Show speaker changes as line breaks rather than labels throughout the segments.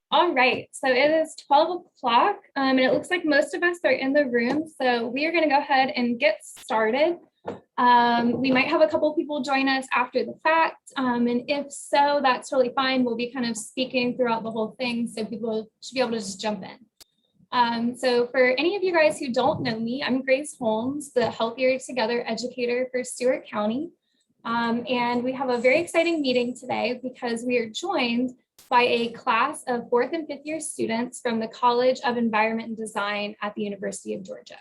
All right, so it is 12 o'clock and it looks like most of us are in the room. So we are going to go ahead and get started. We might have a couple people join us after the fact. And if so, that's totally fine. We'll be kind of speaking throughout the whole thing. So people should be able to just jump in. So for any of you guys who don't know me, I'm Grace Holmes, the Healthier Together educator for Stewart County. And we have a very exciting meeting today because we are joined by a class of 4th and 5th year students from the College of Environment and Design at the University of Georgia.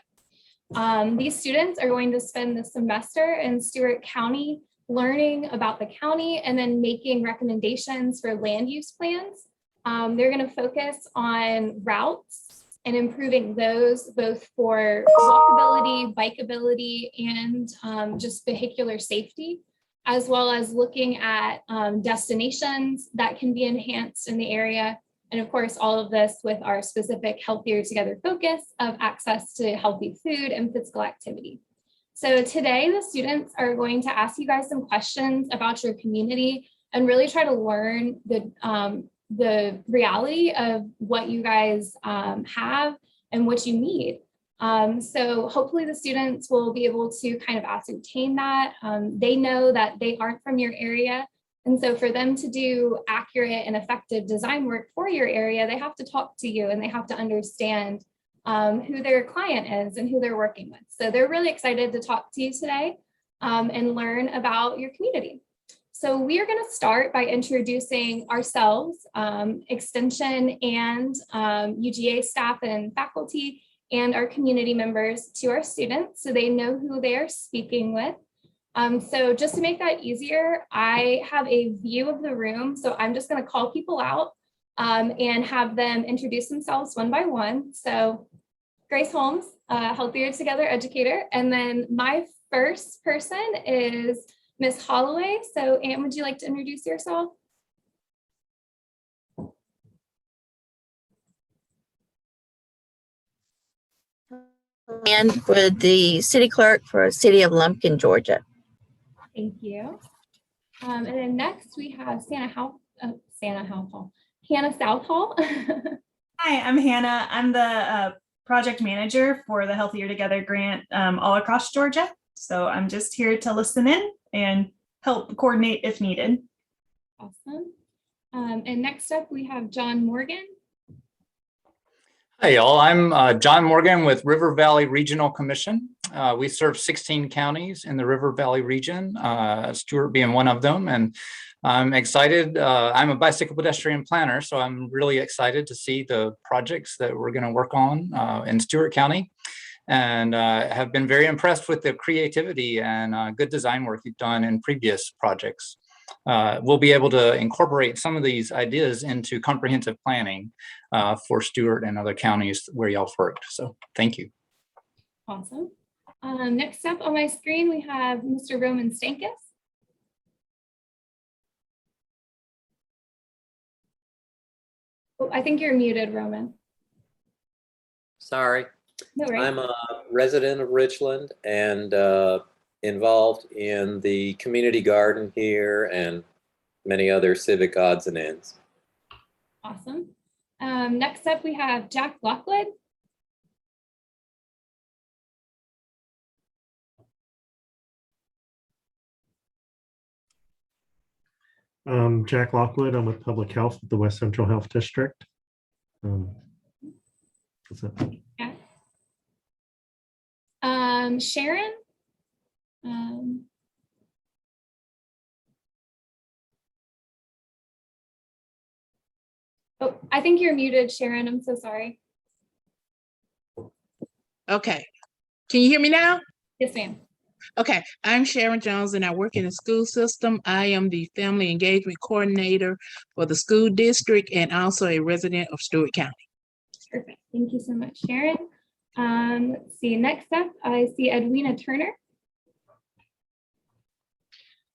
These students are going to spend the semester in Stewart County learning about the county and then making recommendations for land use plans. They're going to focus on routes and improving those both for walkability, bikeability, and just vehicular safety, as well as looking at destinations that can be enhanced in the area. And of course, all of this with our specific Healthier Together focus of access to healthy food and physical activity. So today, the students are going to ask you guys some questions about your community and really try to learn the reality of what you guys have and what you need. So hopefully the students will be able to kind of ascertain that. They know that they aren't from your area. And so for them to do accurate and effective design work for your area, they have to talk to you and they have to understand who their client is and who they're working with. So they're really excited to talk to you today and learn about your community. So we are going to start by introducing ourselves, Extension and UGA staff and faculty, and our community members to our students so they know who they are speaking with. So just to make that easier, I have a view of the room. So I'm just going to call people out and have them introduce themselves one by one. So Grace Holmes, Healthier Together educator. And then my first person is Miss Holloway. So Anne, would you like to introduce yourself?
And for the city clerk for City of Lumpkin, Georgia.
Thank you. And then next we have Hannah Southall.
Hi, I'm Hannah. I'm the project manager for the Healthier Together grant all across Georgia. So I'm just here to listen in and help coordinate if needed.
Awesome. And next up we have John Morgan.
Hi, y'all. I'm John Morgan with River Valley Regional Commission. We serve 16 counties in the River Valley region, Stewart being one of them. And I'm excited. I'm a bicycle pedestrian planner, so I'm really excited to see the projects that we're going to work on in Stewart County. And have been very impressed with the creativity and good design work you've done in previous projects. We'll be able to incorporate some of these ideas into comprehensive planning for Stewart and other counties where y'all worked. So thank you.
Awesome. Next up on my screen, we have Mr. Roman Stankus. Oh, I think you're muted, Roman.
Sorry.
No, right?
I'm a resident of Richland and involved in the community garden here and many other civic odds and ends.
Awesome. Next up, we have Jack Lockwood.
Jack Lockwood. I'm with Public Health at the West Central Health District. That's it.
Yeah. Sharon. Oh, I think you're muted, Sharon. I'm so sorry.
Okay. Can you hear me now?
Yes, ma'am.
Okay. I'm Sharon Jones and I work in the school system. I am the family engagement coordinator for the school district and also a resident of Stewart County.
Perfect. Thank you so much, Sharon. Let's see. Next up, I see Edwina Turner.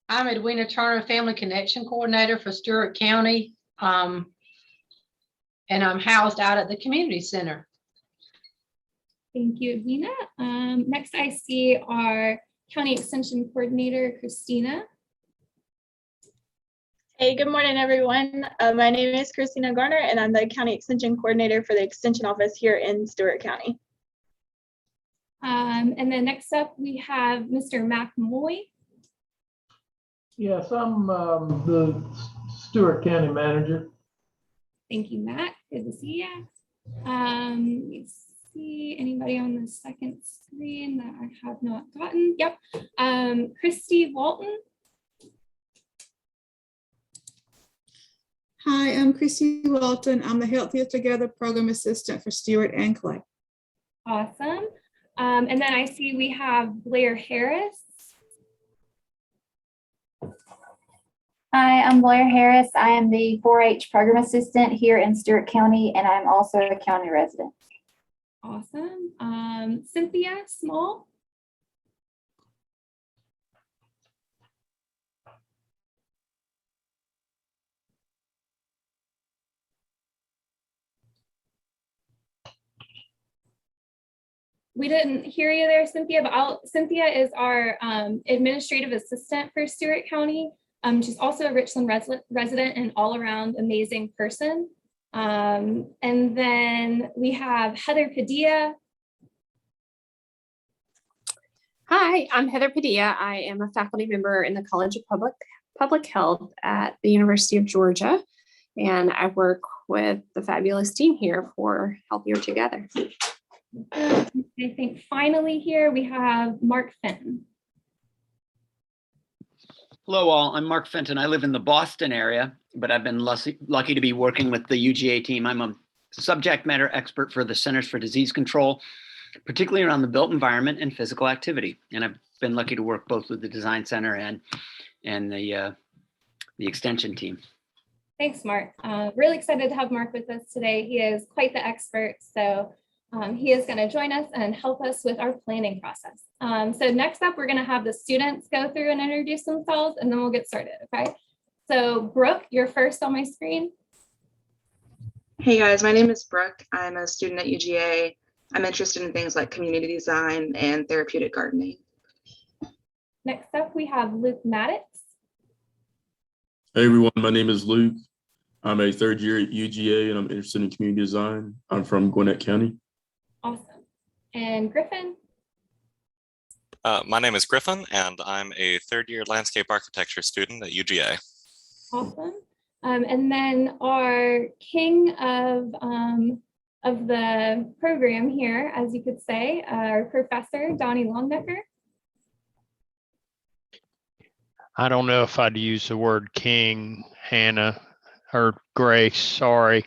I'm Edwina Turner, Family Connection Coordinator for Stewart County. And I'm housed out at the community center.
Thank you, Edwina. Next, I see our County Extension Coordinator, Christina.
Hey, good morning, everyone. My name is Christina Garner, and I'm the County Extension Coordinator for the Extension Office here in Stewart County.
And then next up, we have Mr. Mac Moy.
Yes, I'm the Stewart County Manager.
Thank you, Mac. Good to see you. Let's see anybody on the second screen that I have not gotten. Yep. Christy Walton.
Hi, I'm Christy Walton. I'm the Healthier Together Program Assistant for Stewart and Clay.
Awesome. And then I see we have Blair Harris.
Hi, I'm Blair Harris. I am the 4-H Program Assistant here in Stewart County, and I'm also a county resident.
Awesome. Cynthia Small. We didn't hear you there, Cynthia, but Cynthia is our administrative assistant for Stewart County. She's also a Richland resident and all around amazing person. And then we have Heather Padilla.
Hi, I'm Heather Padilla. I am a faculty member in the College of Public Health at the University of Georgia, and I work with the fabulous team here for Healthier Together.
I think finally here we have Mark Fenton.
Hello all, I'm Mark Fenton. I live in the Boston area, but I've been lucky to be working with the UGA team. I'm a subject matter expert for the Centers for Disease Control, particularly around the built environment and physical activity. And I've been lucky to work both with the Design Center and the Extension team.
Thanks, Mark. Really excited to have Mark with us today. He is quite the expert. So he is going to join us and help us with our planning process. So next up, we're going to have the students go through and introduce themselves, and then we'll get started, okay? So Brooke, you're first on my screen.
Hey guys, my name is Brooke. I'm a student at UGA. I'm interested in things like community design and therapeutic gardening.
Next up, we have Luke Maddox.
Hey everyone, my name is Luke. I'm a third year at UGA and I'm interested in community design. I'm from Gwinnett County.
Awesome. And Griffin?
My name is Griffin, and I'm a third-year landscape architecture student at UGA.
Awesome. And then our king of the program here, as you could say, our professor, Donnie Longnecker.
I don't know if I'd use the word king, Hannah, or Grace, sorry.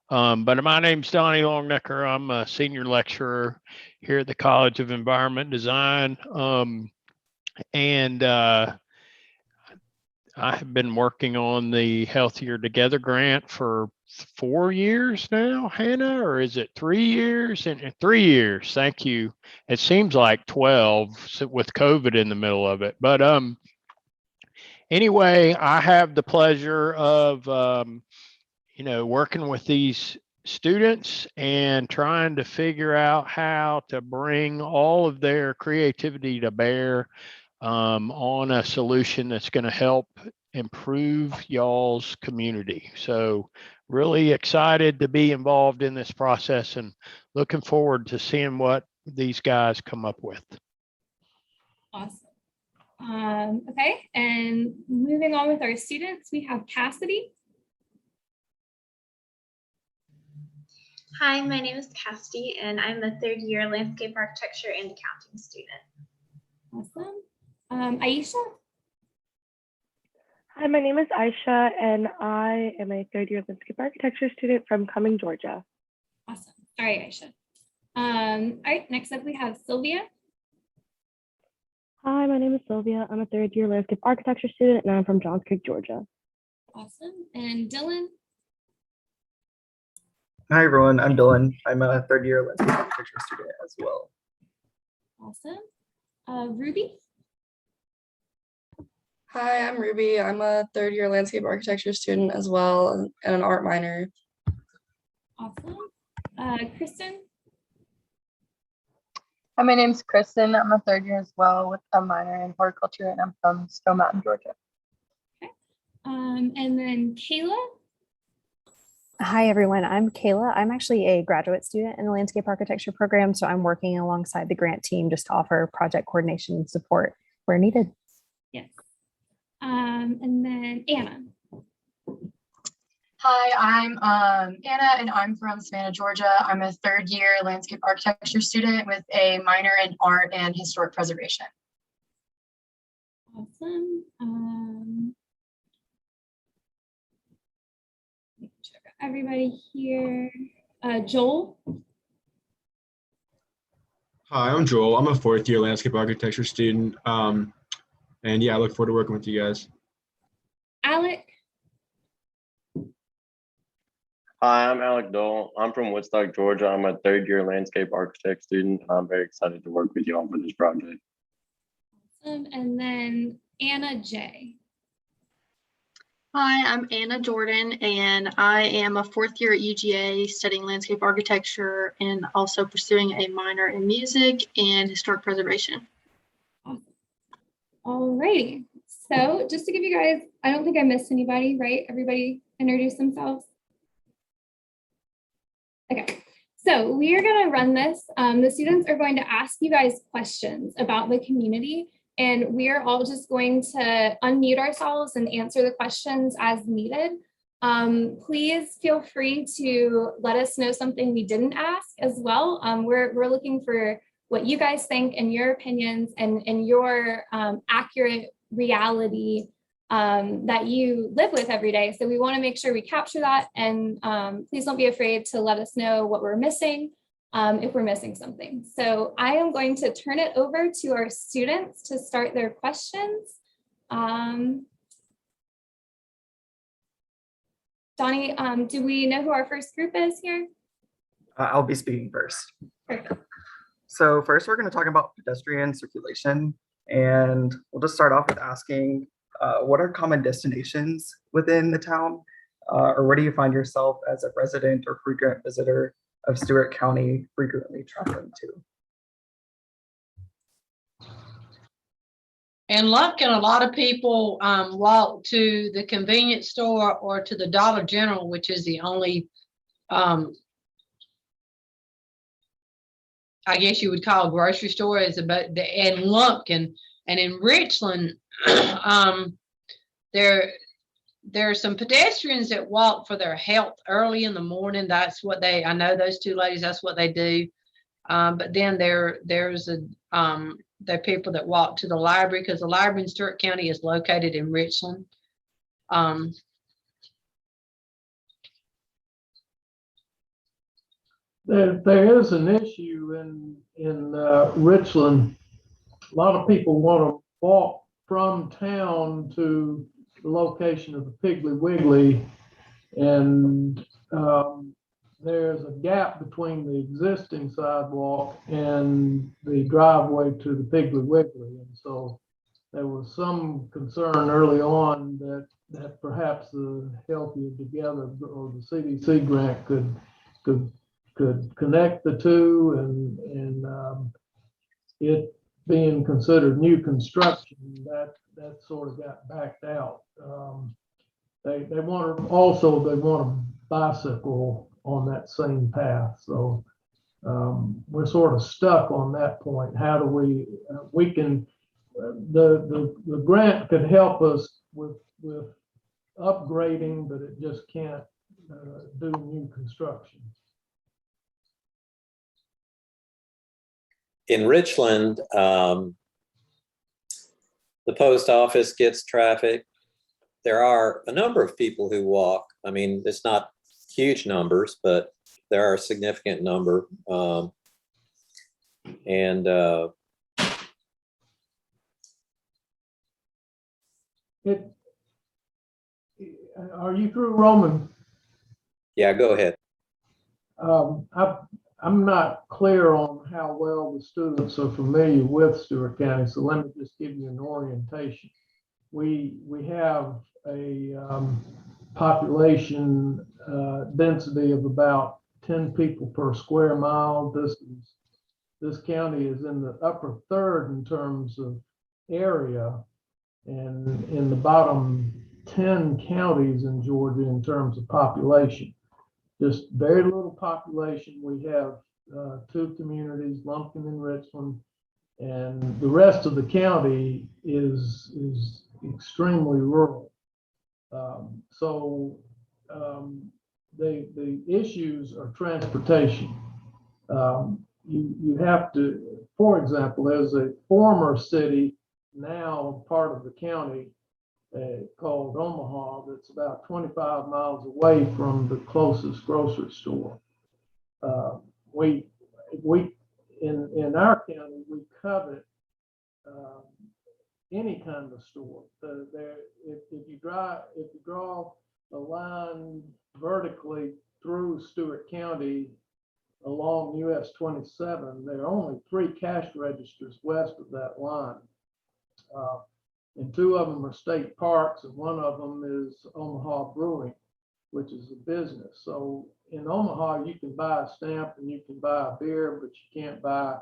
But my name's Donnie Longnecker. I'm a senior lecturer here at the College of Environment Design. And I have been working on the Healthier Together grant for 4 years now, Hannah, or is it 3 years? And 3 years, thank you. It seems like 12 with COVID in the middle of it. But anyway, I have the pleasure of working with these students and trying to figure out how to bring all of their creativity to bear on a solution that's going to help improve y'all's community. So really excited to be involved in this process and looking forward to seeing what these guys come up with.
Awesome. Okay, and moving on with our students, we have Cassidy.
Hi, my name is Cassidy, and I'm a third-year landscape architecture and accounting student.
Awesome. Aisha?
Hi, my name is Aisha, and I am a third-year landscape architecture student from Cumming, Georgia.
Awesome. Sorry, Aisha. All right, next up we have Sylvia.
Hi, my name is Sylvia. I'm a third-year landscape architecture student, and I'm from Johns Creek, Georgia.
Awesome. And Dylan?
Hi everyone, I'm Dylan. I'm a third year landscape architecture student as well.
Awesome. Ruby?
Hi, I'm Ruby. I'm a third year landscape architecture student as well and an art minor.
Awesome. Kristen?
Hi, my name's Kristen. I'm a third year as well with a minor in horticulture, and I'm from Stone Mountain, Georgia.
Okay. And then Kayla.
Hi, everyone. I'm Kayla. I'm actually a graduate student in the landscape architecture program, so I'm working alongside the grant team just to offer project coordination and support where needed.
Yes. And then Anna.
Hi, I'm Anna, and I'm from Savannah, Georgia. I'm a third-year landscape architecture student with a minor in art and historic preservation.
Awesome. Check out everybody here. Joel.
Hi, I'm Joel. I'm a fourth-year landscape architecture student. And yeah, I look forward to working with you guys.
Alec.
Hi, I'm Alec Dole. I'm from Woodstock, Georgia. I'm a third-year landscape architect student. I'm very excited to work with you all for this project.
Awesome. And then Anna J.
Hi, I'm Anna Jordan, and I am a fourth year at UGA studying landscape architecture and also pursuing a minor in music and historic preservation.
Awesome. All righty. So just to give you guys, I don't think I missed anybody, right? Everybody introduce themselves. Okay, so we are going to run this. The students are going to ask you guys questions about the community, and we are all just going to unmute ourselves and answer the questions as needed. Please feel free to let us know something we didn't ask as well. We're looking for what you guys think and your opinions and your accurate reality that you live with every day. So we want to make sure we capture that, and please don't be afraid to let us know what we're missing if we're missing something. So I am going to turn it over to our students to start their questions. Donnie, do we know who our first group is here?
I'll be speaking first.
Perfect.
So first, we're going to talk about pedestrian circulation, and we'll just start off with asking, what are common destinations within the town? Or where do you find yourself as a resident or frequent visitor of Stewart County frequently traveling to?
In Lumpkin, a lot of people walk to the convenience store or to the Dollar General, which is the only, I guess you would call grocery store, is about in Lumpkin. And in Richland, there are some pedestrians that walk for their health early in the morning. That's what I know those two ladies, that's what they do. But then there are people that walk to the library, because the library in Stewart County is located in Richland.
There is an issue in Richland. A lot of people want to walk from town to the location of the Piggly Wiggly, and there's a gap between the existing sidewalk and the driveway to the Piggly Wiggly, and so there was some concern early on that perhaps the Healthier Together or the CDC grant could connect the two, and it being considered new construction, that sort of got backed out. They want a bicycle on that same path, so we're sort of stuck on that point. How do we can the grant could help us with upgrading, but it just can't do new construction.
In Richland, the post office gets traffic. There are a number of people who walk. I mean, it's not huge numbers, but there are a significant number.
Are you through, Roman?
Yeah, go ahead.
I'm not clear on how well the students are familiar with Stewart County, so let me just give you an orientation. We have a population density of about 10 people per square mile. This county is in the upper third in terms of area, and in the bottom 10 counties in Georgia in terms of population. Just very little population. We have 2 communities, Lumpkin and Richland, and the rest of the county is extremely rural. The issues are transportation. You have to, for example, there's a former city, now part of the county, called Omaha, that's about 25 miles away from the closest grocery store. We in our county, we covet any kind of store. If you draw a line vertically through Stewart County along US 27, there are only 3 cash registers west of that line. And 2 of them are state parks, and 1 of them is Omaha Brewing, which is a business. So in Omaha, you can buy a stamp and you can buy a beer, but you can't buy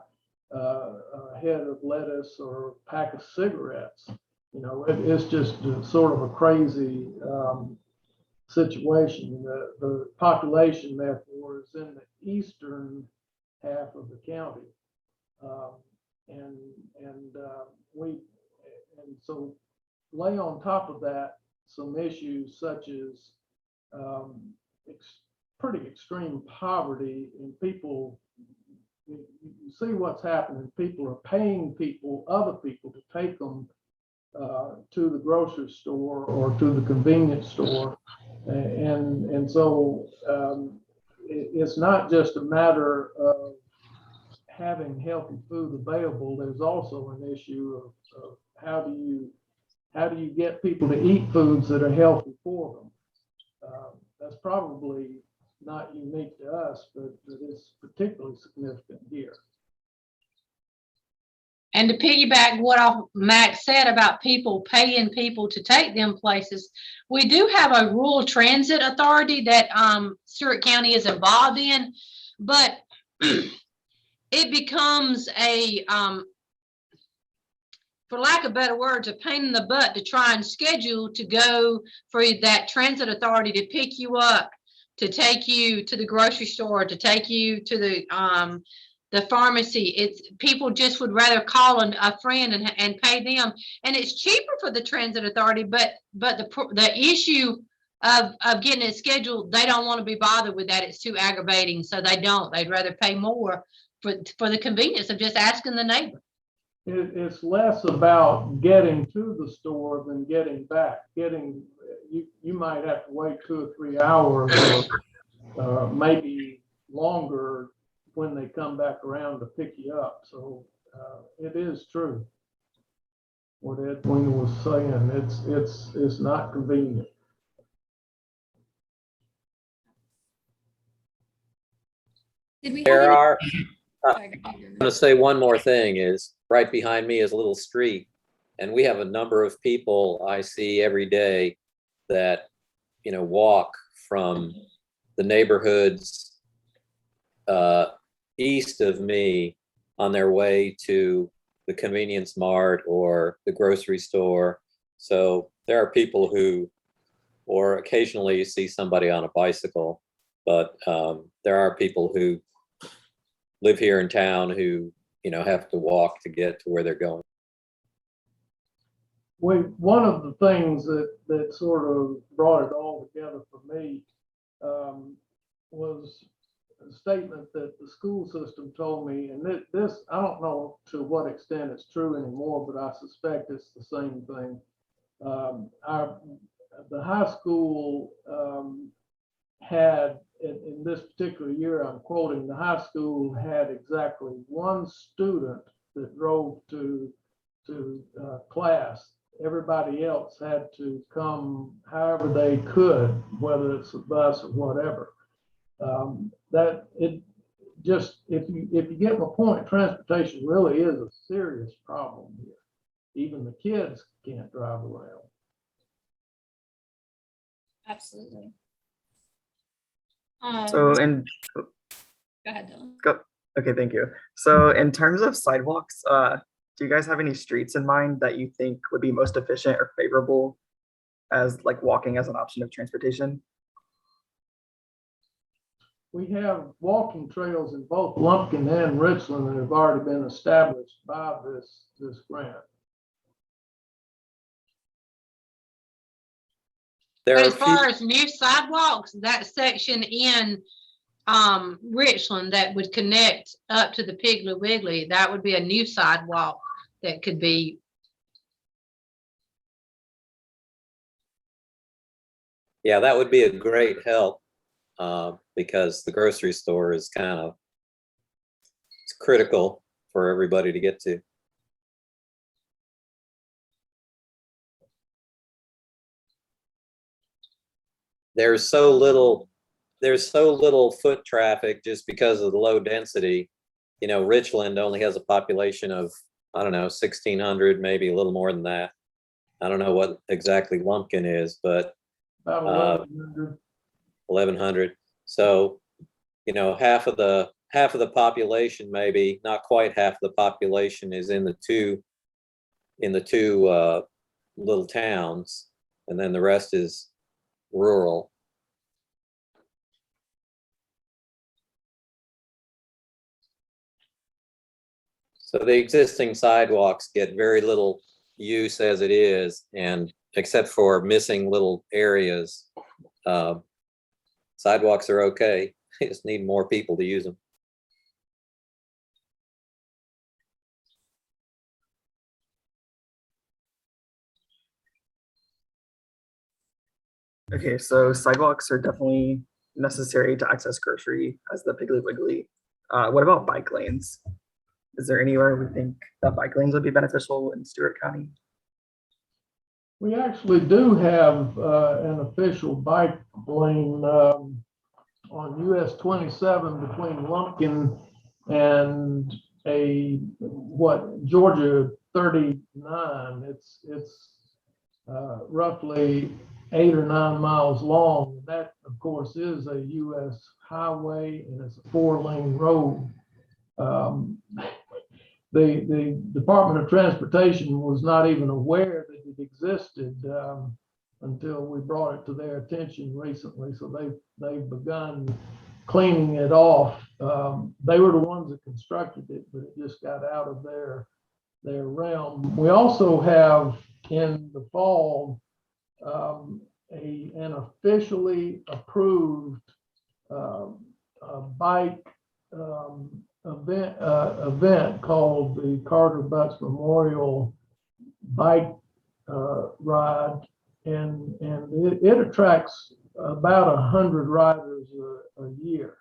a head of lettuce or a pack of cigarettes. You know, it's just sort of a crazy situation. The population, therefore, is in the eastern half of the county, and so lay on top of that some issues such as pretty extreme poverty, and people, you see what's happening. People are paying other people to take them to the grocery store or to the convenience store, and so it's not just a matter of having healthy food available. There's also an issue of how do you get people to eat foods that are healthy for them. That's probably not unique to us, but it's particularly significant here.
And to piggyback what Max said about people paying people to take them places, we do have a rural transit authority that Stewart County is involved in, but it becomes a, for lack of better words, a pain in the butt to try and schedule to go for that transit authority to pick you up, to take you to the grocery store, to take you to the pharmacy. It's people just would rather call a friend and pay them, and it's cheaper for the transit authority. But the issue of getting it scheduled, they don't want to be bothered with that. It's too aggravating, so they don't. They'd rather pay more for the convenience of just asking the neighbor.
It's less about getting to the store than getting back. You might have to wait 2 or 3 hours, or maybe longer when they come back around to pick you up. So it is true what Edwina was saying. It's not convenient.
There are, I'm going to say one more thing is right behind me is a little street, and we have a number of people I see every day that, you know, walk from the neighborhoods east of me on their way to the convenience mart or the grocery store. So there are people who, or occasionally you see somebody on a bicycle, but there are people who live here in town who, you know, have to walk to get to where they're going.
One of the things that sort of brought it all together for me was a statement that the school system told me, and this, I don't know to what extent it's true anymore, but I suspect it's the same thing. The high school had, in this particular year I'm quoting, the high school had exactly 1 student that drove to class. Everybody else had to come however they could, whether it's a bus or whatever. That it just, if you get my point, transportation really is a serious problem here. Even the kids can't drive around.
Absolutely.
So
Go ahead, Dylan.
Okay, thank you. So in terms of sidewalks, do you guys have any streets in mind that you think would be most efficient or favorable as like walking as an option of transportation?
We have walking trails in both Lumpkin and Richland that have already been established by this grant.
There
But
are
as far as new sidewalks, that section in Richland that would connect up to the Piggly Wiggly, that would be a new sidewalk that could be.
Yeah, that would be a great help because the grocery store is it's critical for everybody to get to. There's so little foot traffic just because of the low density. You know, Richland only has a population of, I don't know, 1,600, maybe a little more than that. I don't know what exactly Lumpkin is, but
about 1,100.
1,100. So, you know, half of the population, maybe not quite half the population, is in the two little towns, and then the rest is rural. So the existing sidewalks get very little use as it is, and except for missing little areas, sidewalks are okay. They just need more people to use them.
Okay, so sidewalks are definitely necessary to access grocery as the Piggly Wiggly. What about bike lanes? Is there anywhere we think that bike lanes would be beneficial in Stewart County?
We actually do have an official bike lane on US 27 between Lumpkin and Georgia 39. It's roughly 8 or 9 miles long. That, of course, is a US highway, and it's a 4-lane road. The Department of Transportation was not even aware that it existed until we brought it to their attention recently. So they've begun cleaning it off. They were the ones that constructed it, but it just got out of their realm. We also have in the fall an officially approved bike event called the Carter Butts Memorial Bike Ride, and it attracts about 100 riders a year.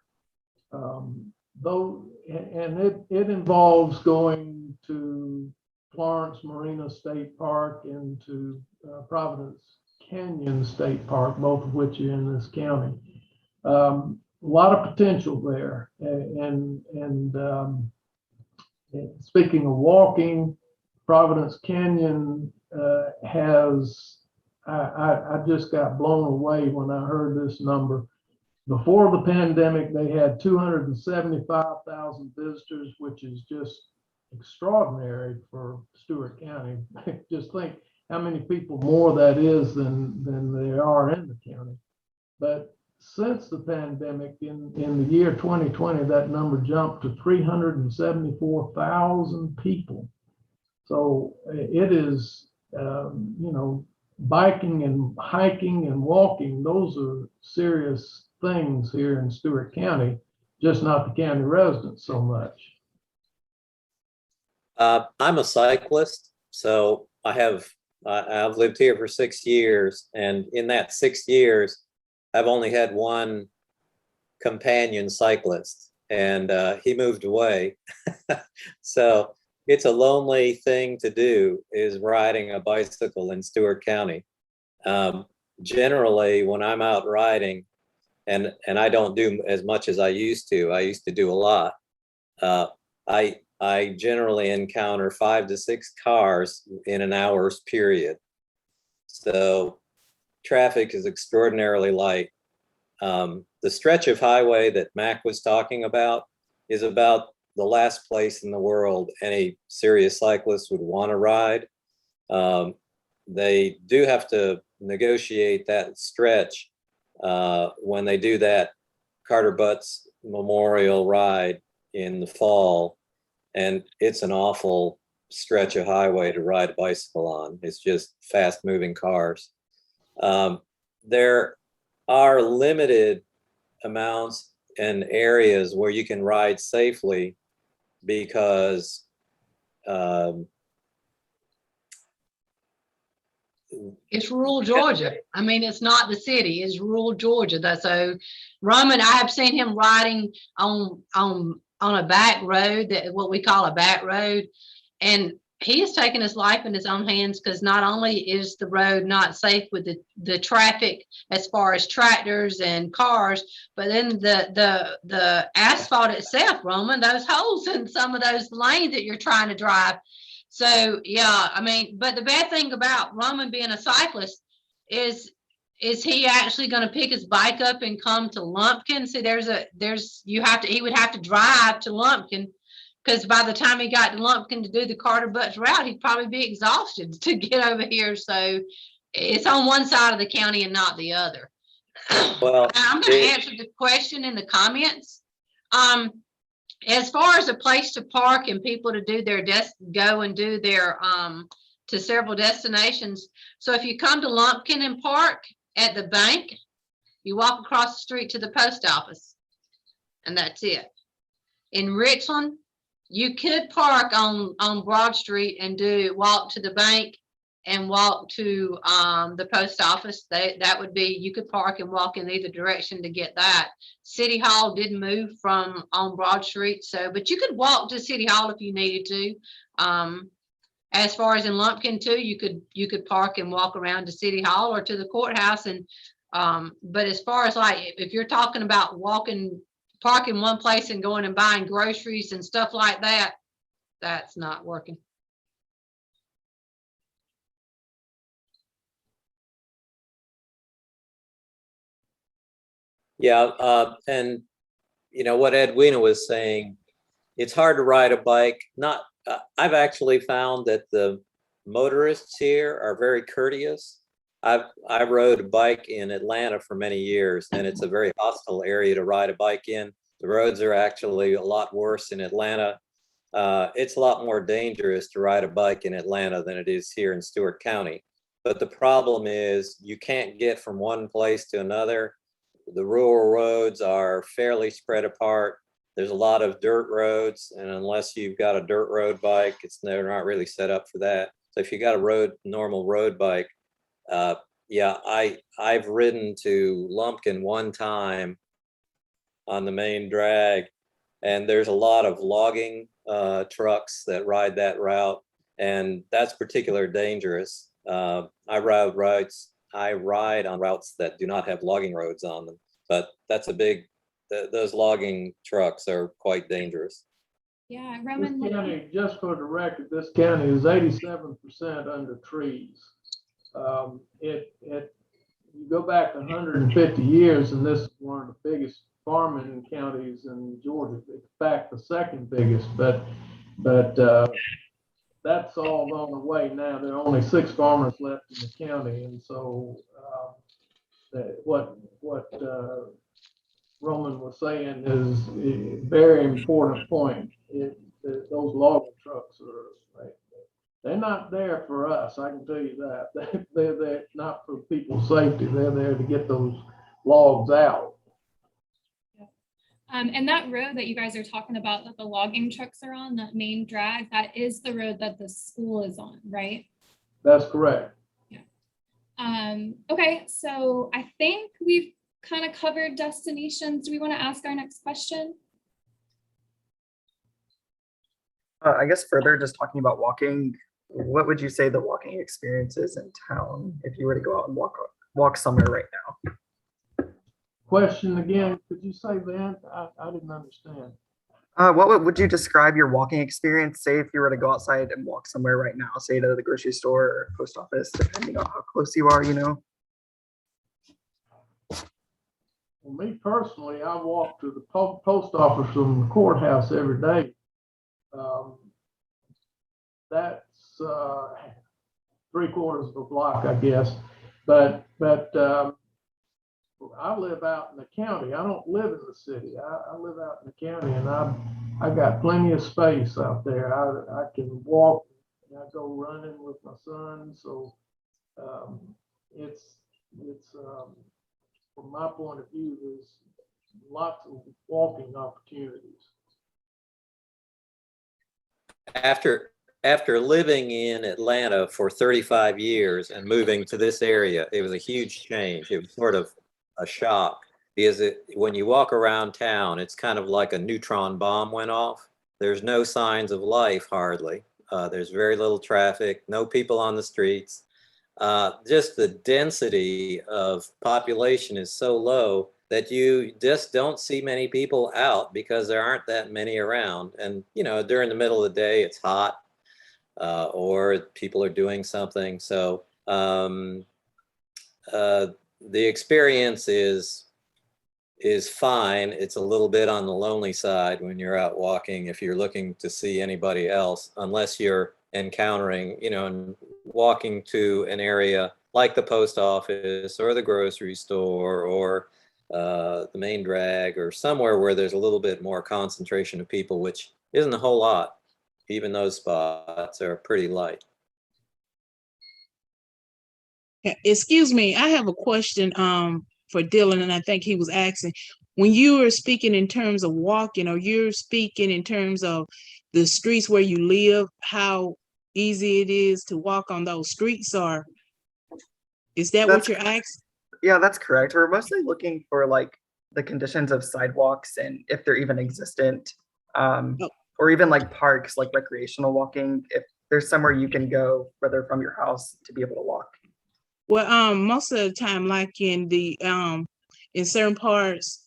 It involves going to Florence Marina State Park and to Providence Canyon State Park, both of which are in this county. A lot of potential there, and speaking of walking, Providence Canyon has. I just got blown away when I heard this number. Before the pandemic, they had 275,000 visitors, which is just extraordinary for Stewart County. Just think how many people more that is than there are in the county. But since the pandemic, in the year 2020, that number jumped to 374,000 people. So it is, biking and hiking and walking, those are serious things here in Stewart County, just not the county residents so much.
I'm a cyclist, so I've lived here for 6 years, and in that 6 years, I've only had one companion cyclist, and he moved away. So it's a lonely thing to do, is riding a bicycle in Stewart County. Generally, when I'm out riding, and I don't do as much as I used to do a lot. I generally encounter 5 to 6 cars in an hour's period. So traffic is extraordinarily light. The stretch of highway that Mac was talking about is about the last place in the world any serious cyclist would want to ride. They do have to negotiate that stretch when they do that Carter Butts Memorial Ride in the fall. And it's an awful stretch of highway to ride a bicycle on. It's just fast moving cars. There are limited amounts and areas where you can ride safely because
it's rural Georgia. I mean, it's not the city, it's rural Georgia. That's so Roman, I have seen him riding on a back road, that what we call a back road. And he has taken his life in his own hands, because not only is the road not safe with the traffic as far as tractors and cars, but then the asphalt itself, Roman, those holes in some of those lanes that you're trying to drive. So yeah, I mean, but the bad thing about Roman being a cyclist is he actually going to pick his bike up and come to Lumpkin? See, he would have to drive to Lumpkin, because by the time he got to Lumpkin to do the Carter Butts route, he'd probably be exhausted to get over here. So it's on one side of the county and not the other.
Well,
I'm going to answer the question in the comments. As far as a place to park and people to do their go and do their to several destinations. So if you come to Lumpkin and park at the bank, you walk across the street to the post office, and that's it. In Richland, you could park on Broad Street and walk to the bank and walk to the post office. That would be, you could park and walk in either direction to get that. City Hall did move from on Broad Street, but you could walk to City Hall if you needed to. As far as in Lumpkin too, you could park and walk around to City Hall or to the courthouse. And but as far as like, if you're talking about parking one place and going and buying groceries and stuff like that, that's not working.
Yeah, and you know what Edwina was saying, it's hard to ride a bike. I've actually found that the motorists here are very courteous. I rode a bike in Atlanta for many years, and it's a very hostile area to ride a bike in. The roads are actually a lot worse in Atlanta. It's a lot more dangerous to ride a bike in Atlanta than it is here in Stewart County. But the problem is you can't get from one place to another. The rural roads are fairly spread apart. There's a lot of dirt roads, and unless you've got a dirt road bike, they're not really set up for that. So if you got a normal road bike, yeah, I've ridden to Lumpkin one time on the main drag, and there's a lot of logging trucks that ride that route, and that's particularly dangerous. I ride on routes that do not have logging roads on them, but that's those logging trucks are quite dangerous.
Yeah, Roman.
This county, just for the record, this county is 87% under trees. You go back 150 years, and this is one of the biggest farming counties in Georgia. In fact, the second biggest, but that's all gone away now. There are only 6 farmers left in the county, and so what Roman was saying is a very important point. Those logging trucks they're not there for us, I can tell you that. They're not for people's safety. They're there to get those logs out.
And that road that you guys are talking about, that the logging trucks are on, that main drag, that is the road that the school is on, right?
That's correct.
Yeah. Okay, so I think we've kind of covered destinations. Do we want to ask our next question?
I guess further, just talking about walking, what would you say the walking experience is in town if you were to go out and walk somewhere right now?
Question again, could you say that? I didn't understand.
What would you describe your walking experience? Say if you were to go outside and walk somewhere right now, say to the grocery store or post office, depending on how close you are, you know?
Well, me personally, I walk to the post office from the courthouse every day. That's 3/4 of a block, I guess. but I live out in the county. I don't live in the city. I live out in the county, and I got plenty of space out there. I can walk. I go running with my son, so it's from my point of view, there's lots of walking opportunities.
After living in Atlanta for 35 years and moving to this area, it was a huge change. It was sort of a shock because when you walk around town, it's kind of like a neutron bomb went off. There's no signs of life hardly. There's very little traffic, no people on the streets. Just the density of population is so low that you just don't see many people out because there aren't that many around. And, you know, during the middle of the day, it's hot or people are doing something. So the experience is fine. It's a little bit on the lonely side when you're out walking, if you're looking to see anybody else, unless you're encountering, you know, and walking to an area like the post office or the grocery store or the main drag or somewhere where there's a little bit more concentration of people, which isn't a whole lot. Even those spots are pretty light.
Excuse me, I have a question for Dylan, and I think he was asking, when you were speaking in terms of walking, or you're speaking in terms of the streets where you live, how easy it is to walk on those streets, or is that what you're asking?
Yeah, that's correct. We're mostly looking for like the conditions of sidewalks and if they're even existent, or even like parks, like recreational walking, if there's somewhere you can go, whether from your house, to be able to walk.
Well, most of the time, like in the in certain parts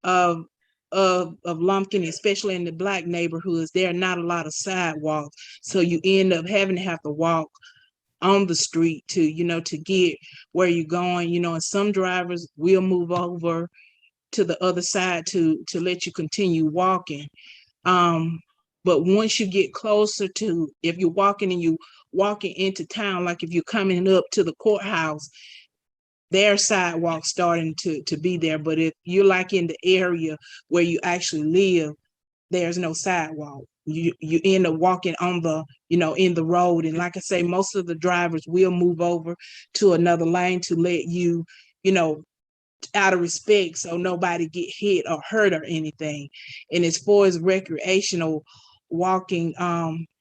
of Lumpkin, especially in the Black neighborhoods, there are not a lot of sidewalks, so you end up having to have to walk on the street to, you know, to get where you're going, you know. And some drivers will move over to the other side to let you continue walking. But once you get closer to, if you're walking and you walking into town, like if you're coming up to the courthouse, there are sidewalks starting to be there. But if you're like in the area where you actually live, there's no sidewalk. You end up walking on the, you know, in the road. And like I say, most of the drivers will move over to another lane to let you, you know, out of respect, so nobody get hit or hurt or anything. And as far as recreational walking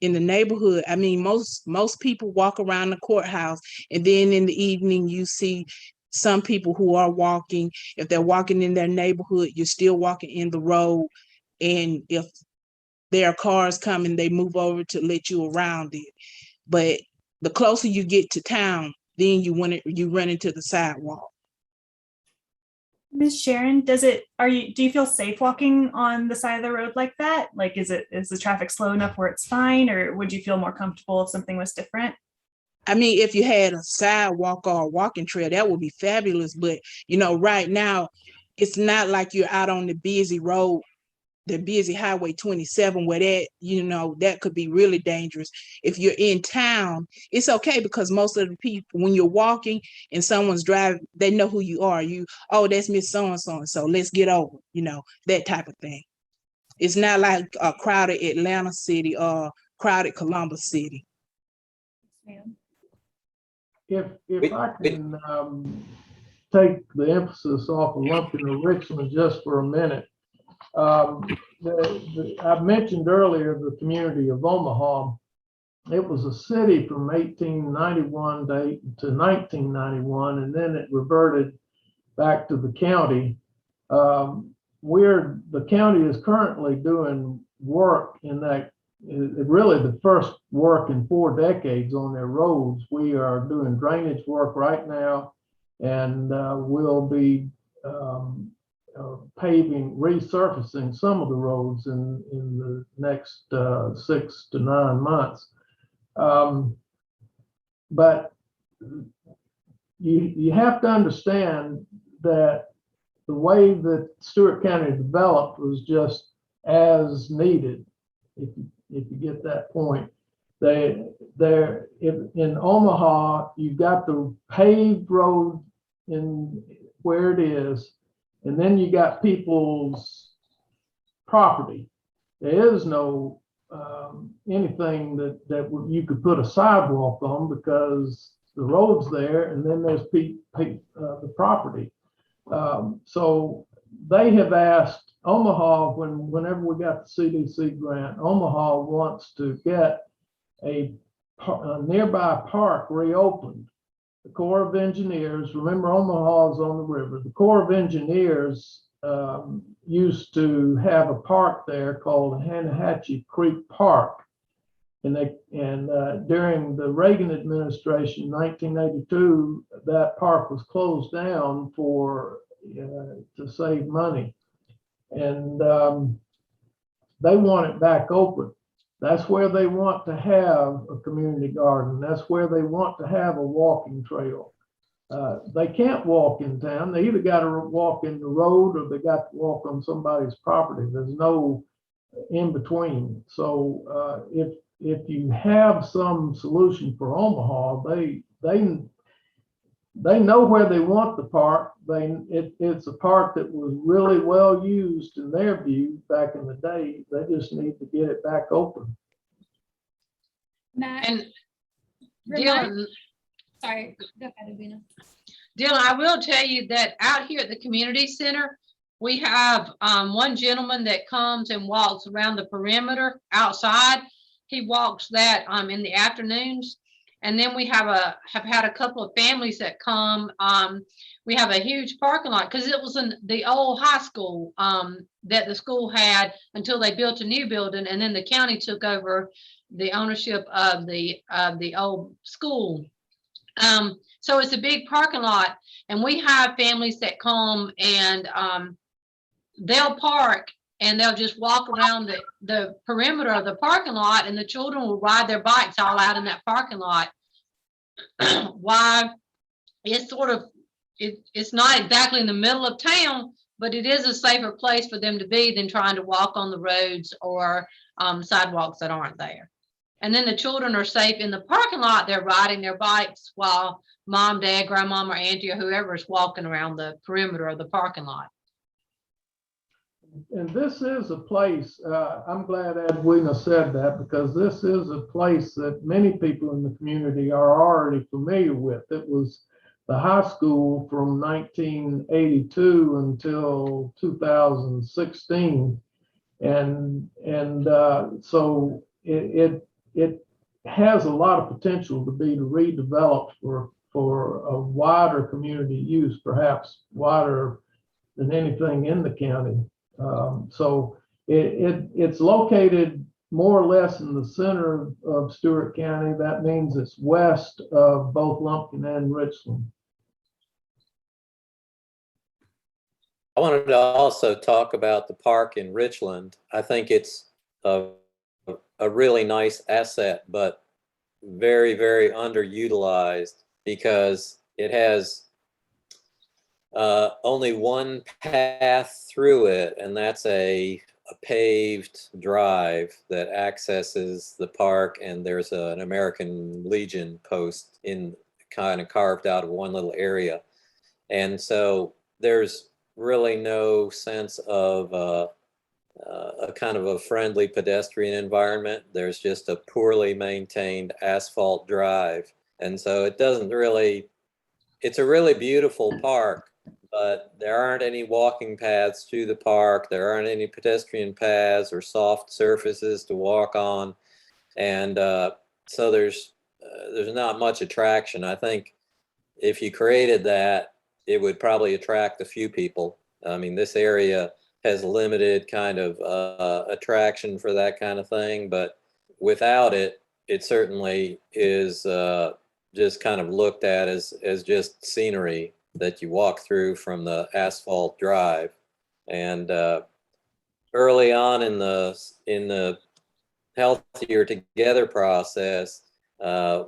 in the neighborhood, I mean, most people walk around the courthouse, and then in the evening you see some people who are walking. If they're walking in their neighborhood, you're still walking in the road, and if there are cars coming, they move over to let you around it. But the closer you get to town, then you run into the sidewalk.
Ms. Sharon, do you feel safe walking on the side of the road like that? Like, is the traffic slow enough where it's fine, or would you feel more comfortable if something was different?
I mean, if you had a sidewalk or a walking trail, that would be fabulous. But, you know, right now, it's not like you're out on the busy road, the busy Highway 27, where that, you know, that could be really dangerous. If you're in town, it's okay, because most of the people, when you're walking and someone's driving, they know who you are. Oh, that's Miss So-and-so, and so let's get over, you know, that type of thing. It's not like a crowded Atlanta city or crowded Columbus City.
If I can take the emphasis off of Lumpkin or Richland just for a minute. I mentioned earlier the community of Omaha. It was a city from 1891 to 1991, and then it reverted back to the county. The county is currently doing work in that, really the first work in 4 decades on their roads. We are doing drainage work right now, and we'll be paving, resurfacing some of the roads in the next 6 to 9 months. But you have to understand that the way that Stewart County developed was just as needed, if you get that point. They're in Omaha, you've got the paved road in where it is, and then you got people's property. There is no anything that you could put a sidewalk on because the road's there, and then there's the property. So they have asked Omaha, whenever we got the CDC grant, Omaha wants to get a nearby park reopened. The Corps of Engineers, remember Omaha is on the river. The Corps of Engineers used to have a park there called Hanahatchee Creek Park. And during the Reagan administration, 1982, that park was closed down to save money. And they want it back open. That's where they want to have a community garden. That's where they want to have a walking trail. They can't walk in town. They either got to walk in the road or they got to walk on somebody's property. There's no in between. So if you have some solution for Omaha, they know where they want the park. It's a park that was really well used in their view back in the day. They just need to get it back open.
Matt,
And
remind-
Dylan,
sorry, go ahead, Adina.
Dylan, I will tell you that out here at the community center, we have one gentleman that comes and walks around the perimeter outside. He walks that in the afternoons. And then we have had a couple of families that come. We have a huge parking lot because it was in the old high school that the school had until they built a new building, and then the county took over the ownership of the old school. So it's a big parking lot, and we have families that come and they'll park and they'll just walk around the perimeter of the parking lot, and the children will ride their bikes all out in that parking lot. Why? It's sort of, it's not exactly in the middle of town, but it is a safer place for them to be than trying to walk on the roads or sidewalks that aren't there. And then the children are safe in the parking lot. They're riding their bikes while mom, dad, grandmom, or auntie, or whoever is walking around the perimeter of the parking lot.
And this is a place, I'm glad Edwina said that, because this is a place that many people in the community are already familiar with. It was the high school from 1982 until 2016. And so it has a lot of potential to be redeveloped for a wider community use, perhaps wider than anything in the county. So it's located more or less in the center of Stewart County. That means it's west of both Lumpkin and Richland.
I wanted to also talk about the park in Richland. I think it's a really nice asset, but very, very underutilized because it has only one path through it, and that's a paved drive that accesses the park, and there's an American Legion post in kind of carved out of one little area. And so there's really no sense of a kind of a friendly pedestrian environment. There's just a poorly maintained asphalt drive. And so it doesn't really, it's a really beautiful park, but there aren't any walking paths to the park. There aren't any pedestrian paths or soft surfaces to walk on. And so there's not much attraction. I think if you created that, it would probably attract a few people. I mean, this area has limited kind of attraction for that kind of thing, but without it, it certainly is just kind of looked at as just scenery that you walk through from the asphalt drive. And early on in the Healthier Together process,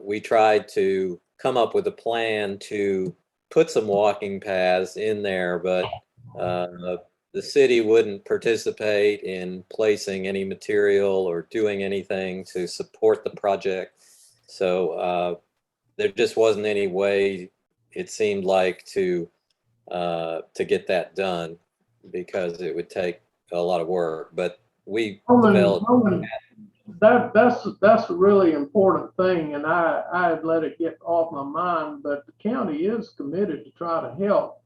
we tried to come up with a plan to put some walking paths in there, but the city wouldn't participate in placing any material or doing anything to support the project. So there just wasn't any way, it seemed like, to get that done because it would take a lot of work. But we developed.
That's a really important thing, and I had let it get off my mind, but the county is committed to try to help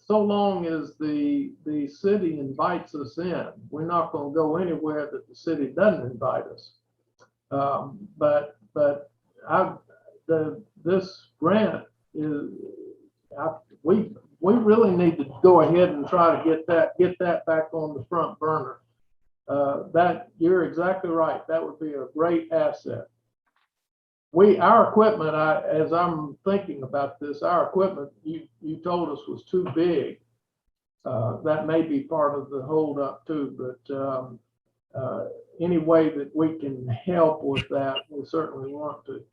so long as the city invites us in. We're not going to go anywhere that the city doesn't invite us. But this grant is, we really need to go ahead and try to get that back on the front burner. That you're exactly right. That would be a great asset. Our equipment, as I'm thinking about this, our equipment you told us was too big. That may be part of the holdup too, but any way that we can help with that, we certainly want to.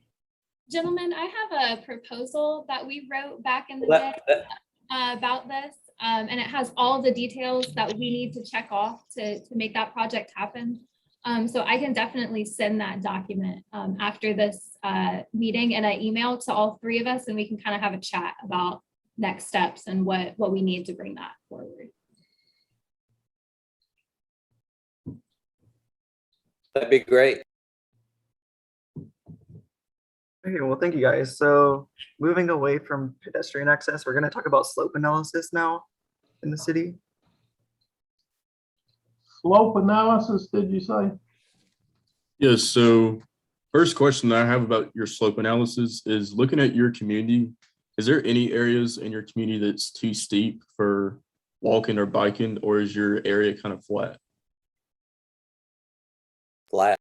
Gentlemen, I have a proposal that we wrote back in the day about this, and it has all the details that we need to check off to make that project happen. So I can definitely send that document after this meeting in an email to all three of us, and we can kind of have a chat about next steps and what we need to bring that forward.
That'd be great.
Okay, well, thank you guys. So moving away from pedestrian access, we're going to talk about slope analysis now in the city.
Slope analysis, did you say?
Yes. So first question that I have about your slope analysis is looking at your community. Is there any areas in your community that's too steep for walking or biking, or is your area kind of flat?
Flat.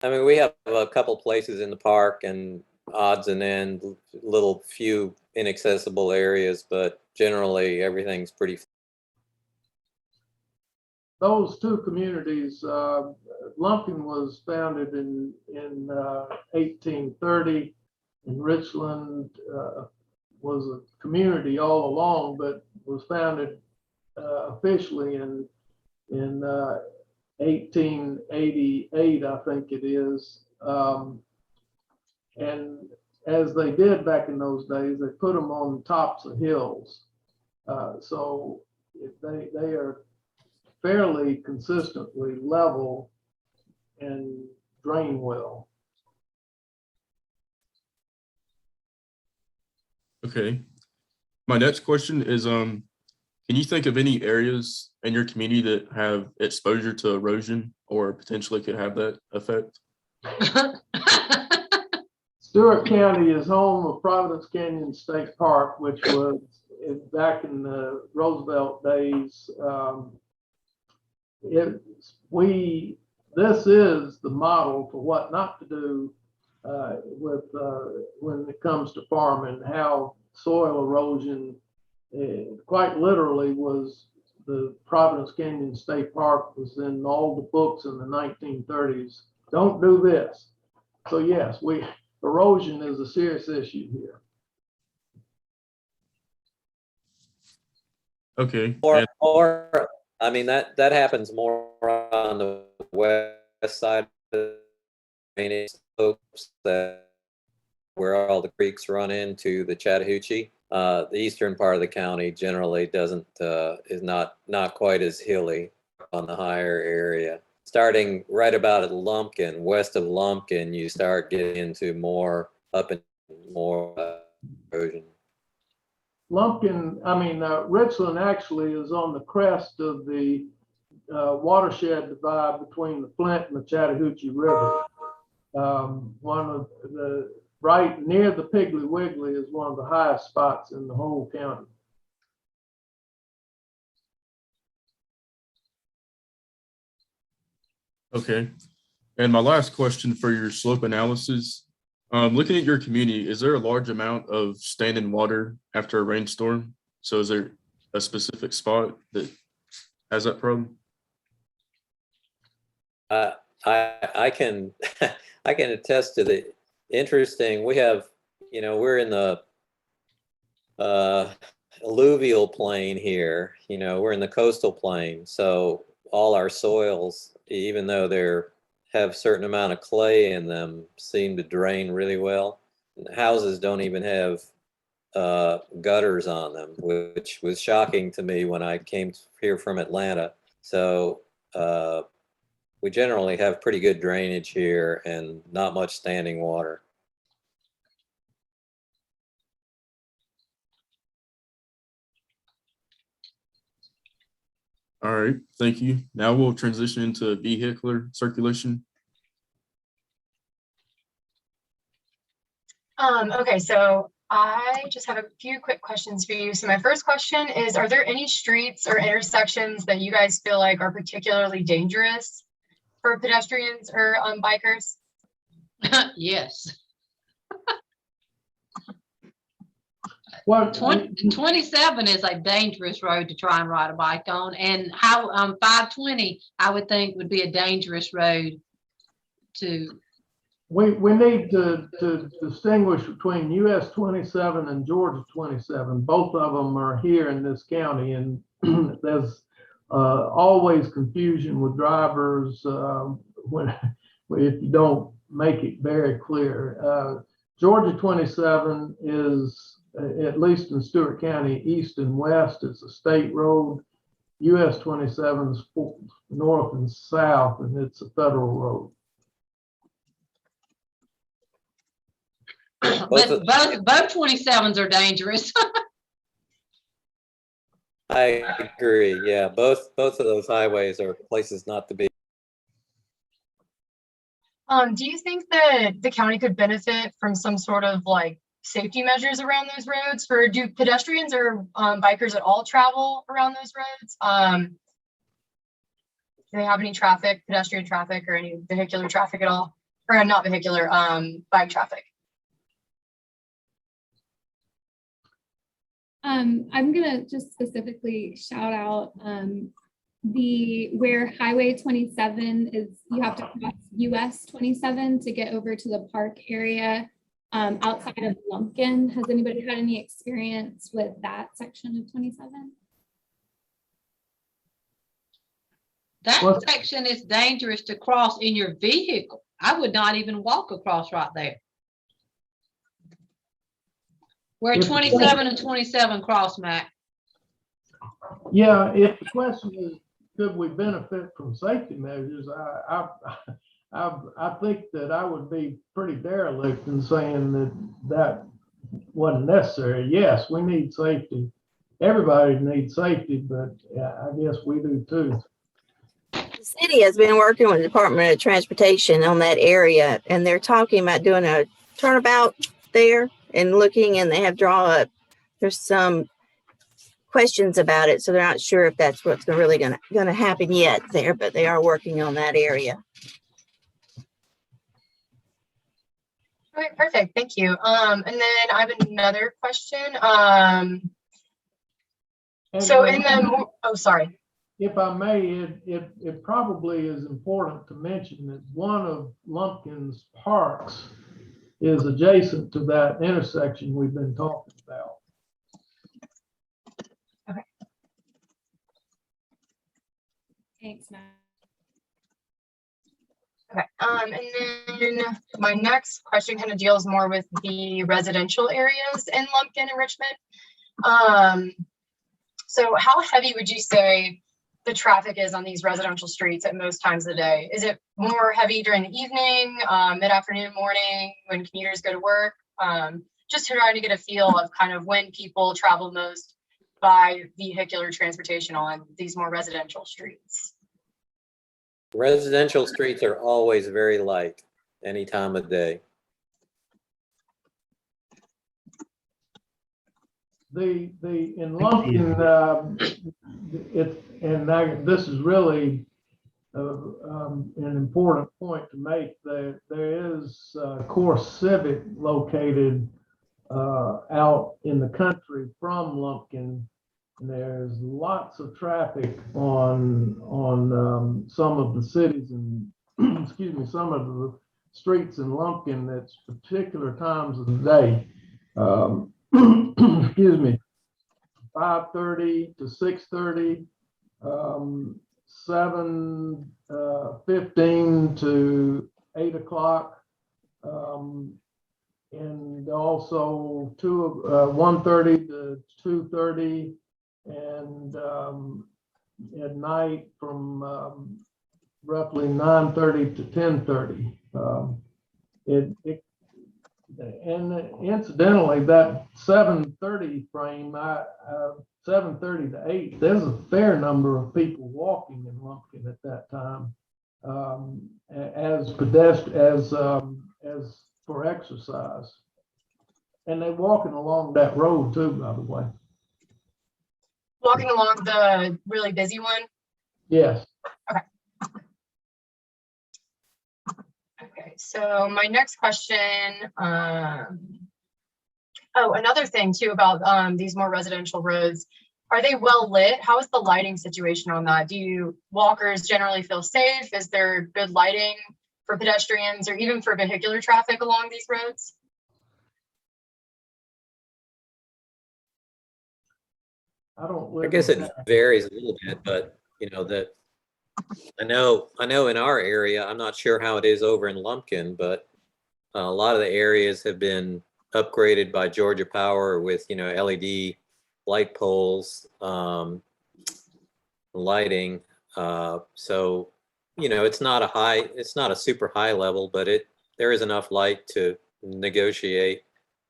I mean, we have a couple places in the park and odds and ends, little few inaccessible areas, but generally everything's pretty.
Those two communities, Lumpkin was founded in 1830, and Richland was a community all along, but was founded officially in 1888, I think it is. And as they did back in those days, they put them on tops of hills. So they are fairly consistently level and drain well.
Okay. My next question is, can you think of any areas in your community that have exposure to erosion or potentially could have that effect?
Stewart County is home of Providence Canyon State Park, which was back in the Roosevelt days. This is the model for what not to do when it comes to farming. How soil erosion, quite literally, was the Providence Canyon State Park was in all the books in the 1930s. Don't do this. So yes, erosion is a serious issue here.
Okay.
Or I mean, that happens more on the west side of the drainage slopes, that where all the creeks run into the Chattahoochee. The eastern part of the county generally is not quite as hilly on the higher area. Starting right about at Lumpkin, west of Lumpkin, you start getting into more up and more erosion.
Lumpkin, Richland actually is on the crest of the watershed divide between the Flint and the Chattahoochee River. One of the right near the Piggly Wiggly is one of the highest spots in the whole county.
Okay. And my last question for your slope analysis, looking at your community, is there a large amount of standing water after a rainstorm? So is there a specific spot that has that problem?
I can I can attest to the interesting. We have, we're in the alluvial plain here. You know, we're in the coastal plain, so all our soils, even though they're have certain amount of clay in them, seem to drain really well. And houses don't even have gutters on them, which was shocking to me when I came here from Atlanta. So we generally have pretty good drainage here and not much standing water.
All right, thank you. Now we'll transition into vehicular circulation.
Okay, so I just have a few quick questions for you. So my first question is, are there any streets or intersections that you guys feel like are particularly dangerous for pedestrians or bikers?
Yes.
Well,
27 is a dangerous road to try and ride a bike on, and how 520 I would think would be a dangerous road to.
We need to distinguish between US 27 and Georgia 27. Both of them are here in this county, and there's always confusion with drivers when if you don't make it very clear. Georgia 27 is, at least in Stewart County, east and west. It's a state road. US 27 is north and south, and it's a federal road.
But both 27s are dangerous.
I agree. Yeah, both of those highways are places not to be.
Do you think that the county could benefit from some sort of like safety measures around those roads? Do pedestrians or bikers at all travel around those roads? Do they have any traffic, pedestrian traffic, or any vehicular traffic at all? Or not vehicular, bike traffic?
I'm gonna just specifically shout out where Highway 27 is. You have to cross US 27 to get over to the park area outside of Lumpkin. Has anybody had any experience with that section of 27?
That section is dangerous to cross in your vehicle. I would not even walk across right there. Where 27 and 27 cross, Mac.
Yeah, if the question is, could we benefit from safety measures? I think that I would be pretty derelict in saying that wasn't necessary. Yes, we need safety. Everybody needs safety, but I guess we do too.
The city has been working with the Department of Transportation on that area, and they're talking about doing a turnabout there and looking, and they have there's some questions about it, so they're not sure if that's what's really going to happen yet there, but they are working on that area.
All right, perfect, thank you. And then I have another question. So in the, oh, sorry.
If I may, it probably is important to mention that one of Lumpkin's parks is adjacent to that intersection we've been talking about.
Okay.
Thanks, Matt.
Okay, and then my next question kind of deals more with the residential areas in Lumpkin and Richmond. So how heavy would you say the traffic is on these residential streets at most times of the day? Is it more heavy during the evening, mid-afternoon, morning, when commuters go to work? Just trying to get a feel of kind of when people travel most by vehicular transportation on these more residential streets.
Residential streets are always very light any time of day.
In Lumpkin, this is really an important point to make. That there is Course Civic located out in the country from Lumpkin. And there's lots of traffic on some of the cities and excuse me, some of the streets in Lumpkin at particular times of the day. Excuse me. 5:30 to 6:30, 7:15 to 8 o'clock, and also 1:30 to 2:30, and at night from roughly 9:30 to 10:30. And incidentally, that 7:30 frame, 7:30 to 8, there's a fair number of people walking in Lumpkin at that time, as for exercise. And they're walking along that road too, by the way.
Walking along the really busy one?
Yes.
Okay. Okay, so my next question, another thing too about these more residential roads, are they well lit? How is the lighting situation on that? Do walkers generally feel safe? Is there good lighting for pedestrians or even for vehicular traffic along these roads?
I guess it varies a little bit, but you know that I know in our area, I'm not sure how it is over in Lumpkin, but a lot of the areas have been upgraded by Georgia Power with, LED light poles, lighting. So, it's not a super high level, but there is enough light to negotiate.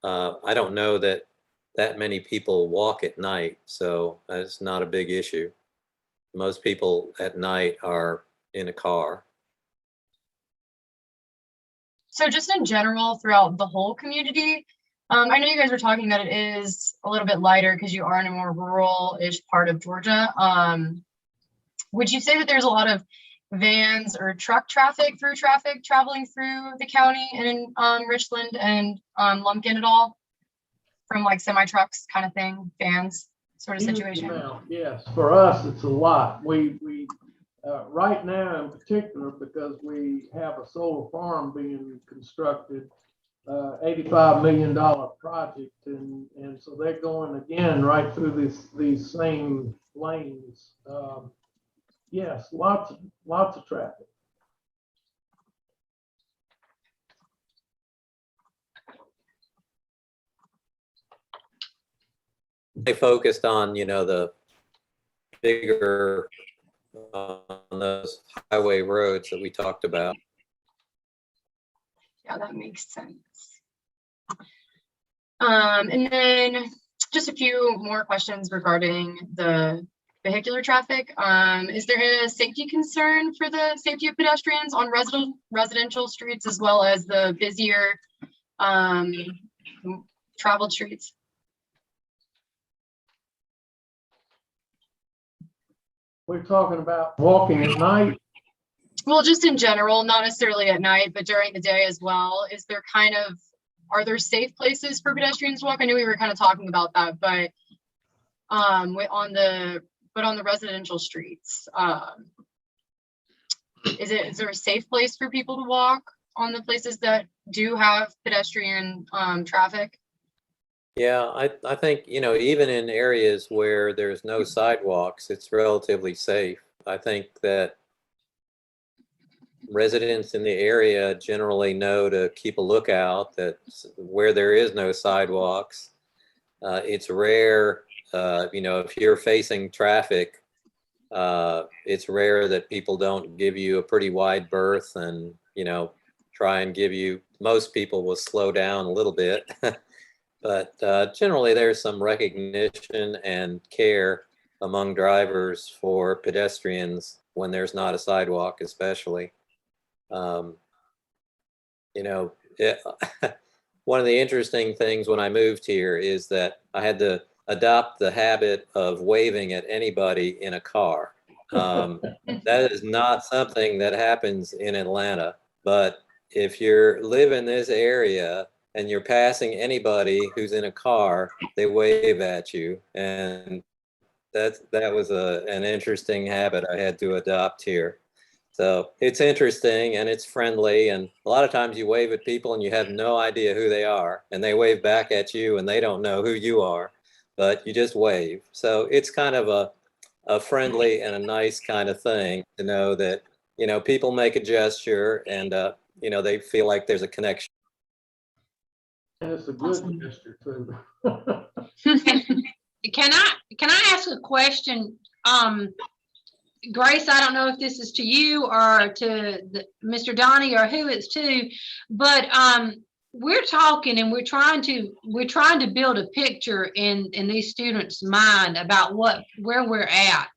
I don't know that many people walk at night, so that's not a big issue. Most people at night are in a car.
So just in general, throughout the whole community, I know you guys were talking that it is a little bit lighter because you are in a more rural-ish part of Georgia. Would you say that there's a lot of vans or truck traffic traveling through the county and in Richland and Lumpkin at all? From like semi-trucks kind of thing, vans sort of situation?
Yes, for us, it's a lot. We right now in particular, because we have a solar farm being constructed, $85 million project, and so they're going again right through these same lanes. Yes, lots of traffic.
They focused on, the bigger on those highway roads that we talked about.
Yeah, that makes sense. And then just a few more questions regarding the vehicular traffic. Is there a safety concern for the safety of pedestrians on residential streets as well as the busier traveled streets?
We're talking about walking at night.
Well, just in general, not necessarily at night, but during the day as well. Are there safe places for pedestrians to walk? I know we were kind of talking about that, but on the residential streets, is there a safe place for people to walk on the places that do have pedestrian traffic?
Yeah, I think, even in areas where there's no sidewalks, it's relatively safe. I think that residents in the area generally know to keep a lookout that where there is no sidewalks, it's rare, if you're facing traffic, it's rare that people don't give you a pretty wide berth and, try and most people will slow down a little bit. But generally, there's some recognition and care among drivers for pedestrians when there's not a sidewalk, especially. One of the interesting things when I moved here is that I had to adopt the habit of waving at anybody in a car. That is not something that happens in Atlanta, but if you live in this area, and you're passing anybody who's in a car, they wave at you. And that was an interesting habit I had to adopt here. So it's interesting and it's friendly. And a lot of times you wave at people and you have no idea who they are. And they wave back at you and they don't know who you are. but you just wave. So it's kind of a friendly and a nice kind of thing to know that, you know, people make a gesture and, you know, they feel like there's a connection.
And it's a good gesture too.
Can I ask a question? Grace, I don't know if this is to you or to Mr. Donnie or who it's to, but we're talking and we're trying to build a picture in these students' mind about where we're at.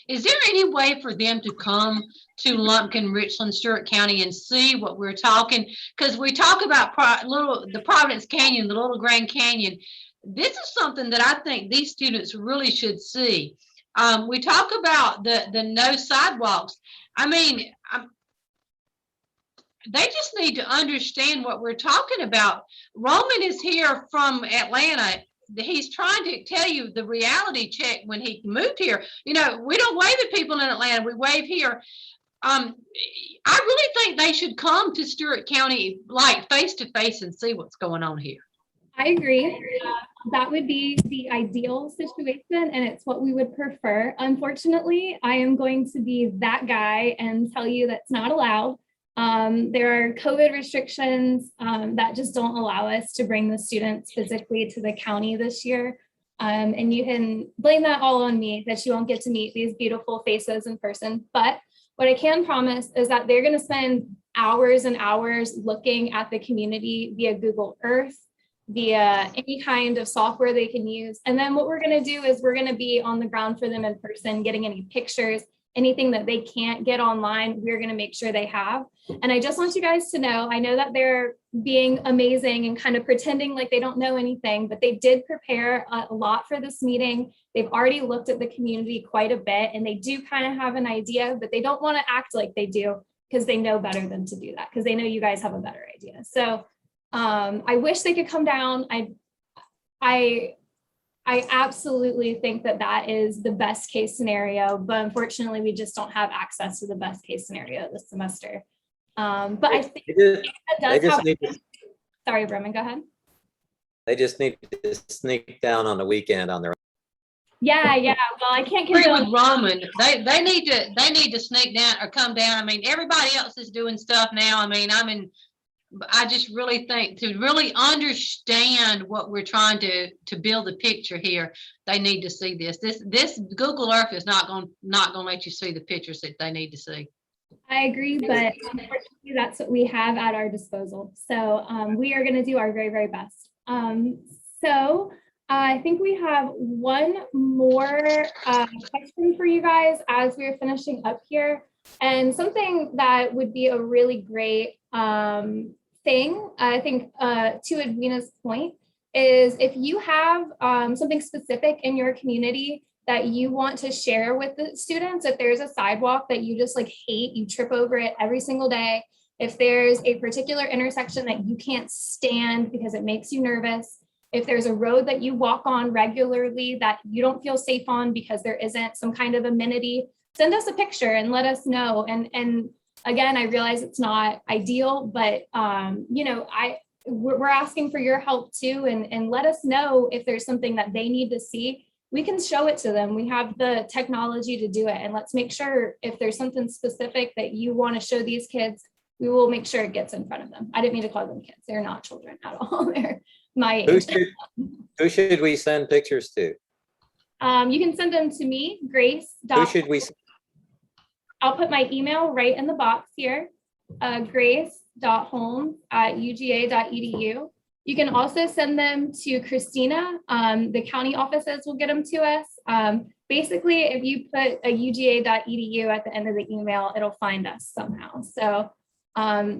Is there any way for them to come to Lumpkin, Richland, Stewart County and see what we're talking? Because we talk about the Providence Canyon, the Little Grand Canyon. This is something that I think these students really should see. We talk about the no sidewalks. I mean, they just need to understand what we're talking about. Roman is here from Atlanta. He's trying to tell you the reality check when he moved here. You know, we don't wave at people in Atlanta, we wave here. I really think they should come to Stewart County, like face to face, and see what's going on here.
I agree. That would be the ideal situation, and it's what we would prefer. Unfortunately, I am going to be that guy and tell you that's not allowed. There are COVID restrictions that just don't allow us to bring the students physically to the county this year. And you can blame that all on me, that you won't get to meet these beautiful faces in person. But what I can promise is that they're going to spend hours and hours looking at the community via Google Earth, via any kind of software they can use. And then what we're going to do is we're going to be on the ground for them in person, getting any pictures, anything that they can't get online, we're going to make sure they have. And I just want you guys to know, I know that they're being amazing and kind of pretending like they don't know anything, but they did prepare a lot for this meeting. They've already looked at the community quite a bit, and they do kind of have an idea, but they don't want to act like they do because they know better than to do that, because they know you guys have a better idea. So I wish they could come down. I absolutely think that that is the best case scenario, but unfortunately we just don't have access to the best case scenario this semester. But I think that does have, sorry, Bremen, go ahead.
They just need to sneak down on the weekend on their own.
Yeah. Well, I can't
agree with Roman. They need to sneak down or come down. I mean, everybody else is doing stuff now. I mean, I just really think to really understand what we're trying to build a picture here, they need to see this. This Google Earth is not going to let you see the pictures that they need to see.
I agree, but unfortunately that's what we have at our disposal. So we are going to do our very, very best. So I think we have one more question for you guys as we're finishing up here. And something that would be a really great thing, I think, to Edwina's point, is if you have something specific in your community that you want to share with the students, if there's a sidewalk that you just like hate, you trip over it every single day, if there's a particular intersection that you can't stand because it makes you nervous, if there's a road that you walk on regularly that you don't feel safe on because there isn't some kind of amenity, send us a picture and let us know. And again, I realize it's not ideal, but you know, we're asking for your help too, and let us know if there's something that they need to see. We can show it to them. We have the technology to do it, and let's make sure if there's something specific that you want to show these kids, we will make sure it gets in front of them. I didn't mean to call them kids. They're not children at all. They're my age.
Who should we send pictures to?
You can send them to me, Grace.
Who should we?
I'll put my email right in the box here, grace.holmes@uga.edu. You can also send them to Christina. The county offices will get them to us. Basically, if you put a uga.edu at the end of the email, it'll find us somehow. So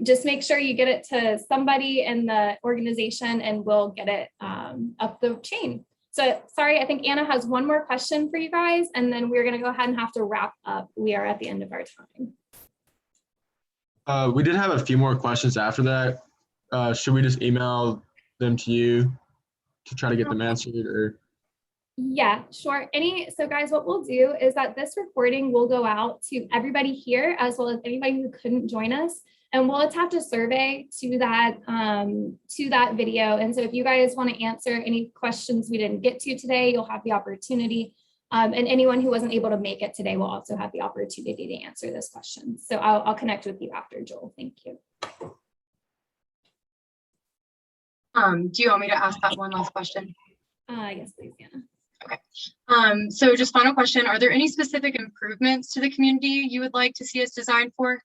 just make sure you get it to somebody in the organization and we'll get it up the chain. So sorry, I think Anna has one more question for you guys, and then we're going to go ahead and have to wrap up. We are at the end of our time.
We did have a few more questions after that. Should we just email them to you to try to get them answered, or?
Yeah, sure. So guys, what we'll do is that this recording will go out to everybody here as well as anybody who couldn't join us. And we'll attach a survey to that video. And so if you guys want to answer any questions we didn't get to today, you'll have the opportunity. And anyone who wasn't able to make it today will also have the opportunity to answer this question. So I'll connect with you after, Joel. Thank you.
Do you want me to ask that one last question?
Yes, please, Anna.
Okay. So just final question, are there any specific improvements to the community you would like to see us design for?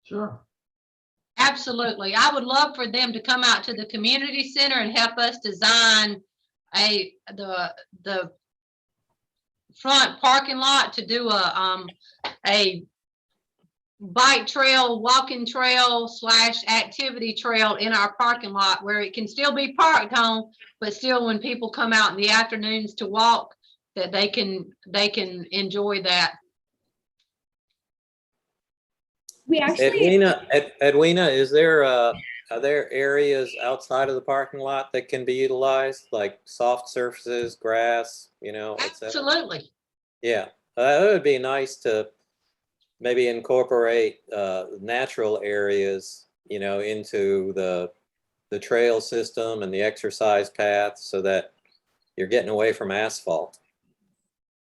Sure.
Absolutely. I would love for them to come out to the community center and help us design the front parking lot to do a bike trail, walking trail / activity trail in our parking lot where it can still be parked on, but still when people come out in the afternoons to walk, that they can enjoy that.
We actually,
Edwina, are there areas outside of the parking lot that can be utilized, like soft surfaces, grass, you know?
Absolutely.
Yeah, that would be nice to maybe incorporate natural areas, you know, into the trail system and the exercise path so that you're getting away from asphalt.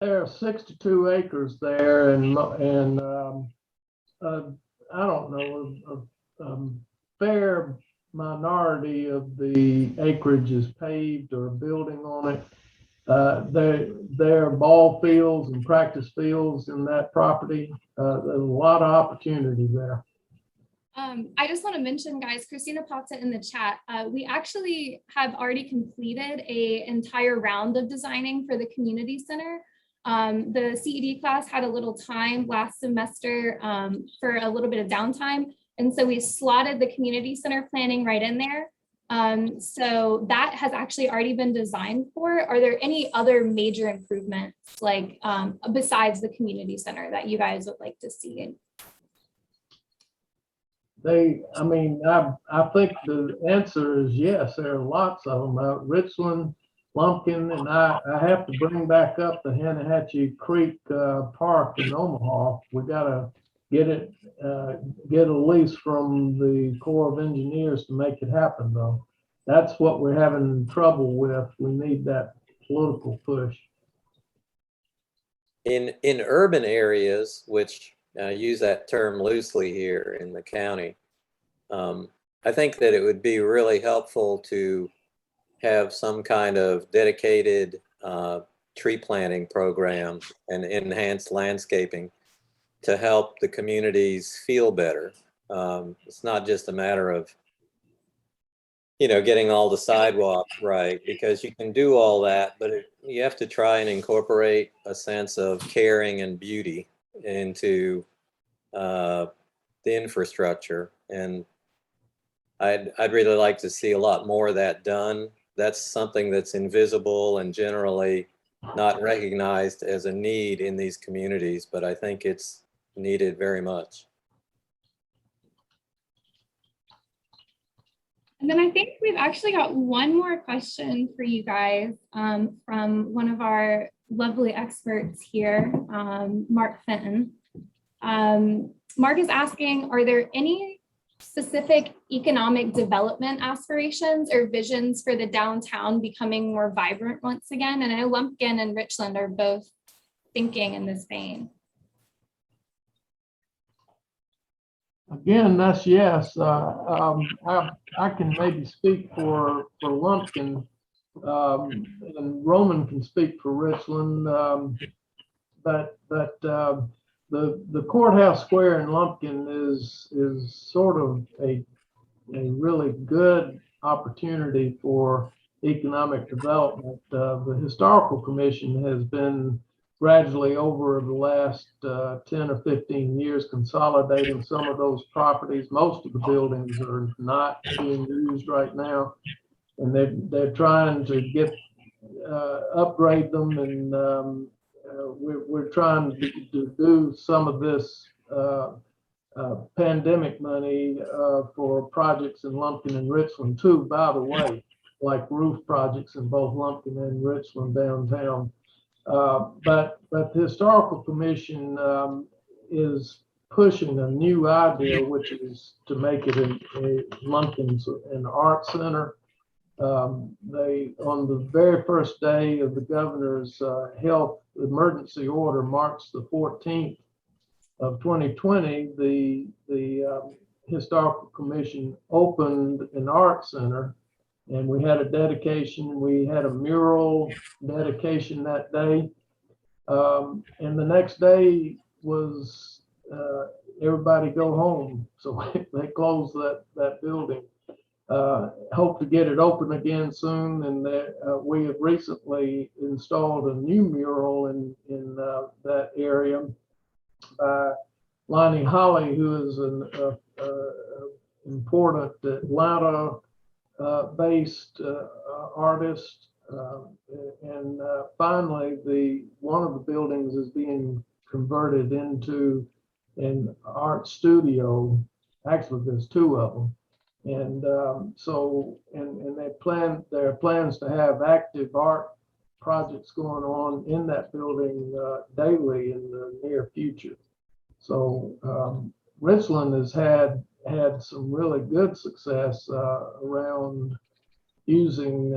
There are 62 acres there, and I don't know, a fair minority of the acreage is paved or building on it. There are ball fields and practice fields in that property. There's a lot of opportunity there.
I just want to mention, guys, Christina popped it in the chat. We actually have already completed an entire round of designing for the community center. The CED class had a little time last semester for a little bit of downtime. And so we slotted the community center planning right in there. So that has actually already been designed for. Are there any other major improvements like besides the community center that you guys would like to see?
I think the answer is yes. There are lots of them. Richland, Lumpkin, and I have to bring back up the Hanahatchee Creek Park in Omaha. We gotta get a lease from the Corps of Engineers to make it happen, though. That's what we're having trouble with. We need that political push.
In urban areas, which use that term loosely here in the county, I think that it would be really helpful to have some kind of dedicated tree planting program and enhanced landscaping to help the communities feel better. It's not just a matter of, you know, getting all the sidewalks right, because you can do all that, but you have to try and incorporate a sense of caring and beauty into the infrastructure. And I'd really like to see a lot more of that done. That's something that's invisible and generally not recognized as a need in these communities, but I think it's needed very much.
And then I think we've actually got one more question for you guys from one of our lovely experts here, Mark Fenton. Mark is asking, are there any specific economic development aspirations or visions for the downtown becoming more vibrant once again? And I know Lumpkin and Richland are both thinking in this vein.
Again, that's yes. I can maybe speak for Lumpkin, and Roman can speak for Richland, but the courthouse square in Lumpkin is sort of a really good opportunity for economic development. The Historical Commission has been gradually over the last 10 or 15 years consolidating some of those properties. Most of the buildings are not being used right now, and they're trying to get upgrade them, and we're trying to do some of this pandemic money for projects in Lumpkin and Richland too, by the way, like roof projects in both Lumpkin and Richland downtown. But the Historical Commission is pushing a new idea, which is to make it a Lumpkins an art center. They, on the very first day of the governor's health emergency order, March the 14th of 2020, the Historical Commission opened an art center, and we had a dedication. We had a mural dedication that day. And the next day was everybody go home. So they closed that building. Hope to get it open again soon. And we have recently installed a new mural in that area by Lonnie Holly, who is an important Atlanta based artist. And finally, one of the buildings is being converted into an art studio. Actually, there's two of them. And there are plans to have active art projects going on in that building daily in the near future. So Richland has had some really good success around using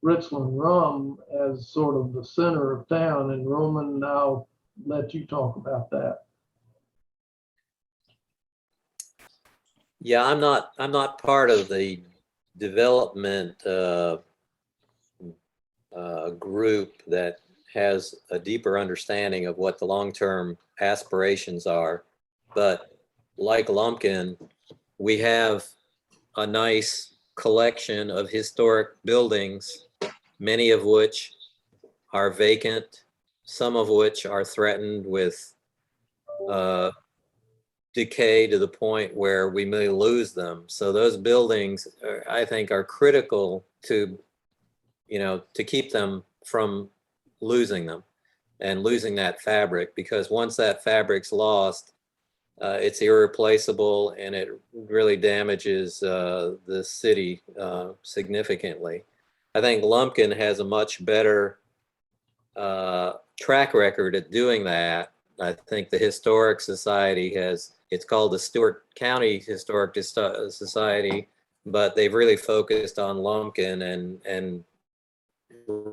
Richland rum as sort of the center of town. And Roman, I'll let you talk about that.
Yeah, I'm not part of the development group that has a deeper understanding of what the long-term aspirations are. But like Lumpkin, we have a nice collection of historic buildings, many of which are vacant, some of which are threatened with decay to the point where we may lose them. So those buildings, I think, are critical to, to keep them from losing them and losing that fabric, because once that fabric's lost, it's irreplaceable and it really damages the city significantly. I think Lumpkin has a much better track record at doing that. I think the Historic Society it's called the Stewart County Historic Society, but they've really focused on Lumpkin, and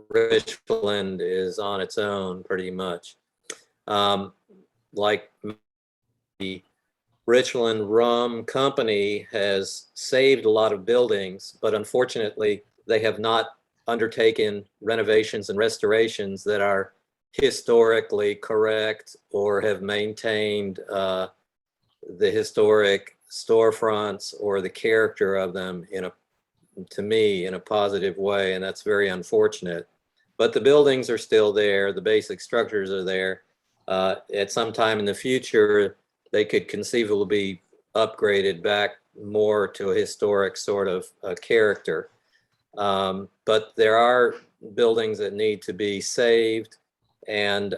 Richland is on its own pretty much. Like the Richland Rum Company has saved a lot of buildings, but unfortunately they have not undertaken renovations and restorations that are historically correct or have maintained the historic storefronts or the character of them to me in a positive way, and that's very unfortunate. But the buildings are still there, the basic structures are there. At some time in the future, they could conceivably be upgraded back more to a historic sort of character. But there are buildings that need to be saved, and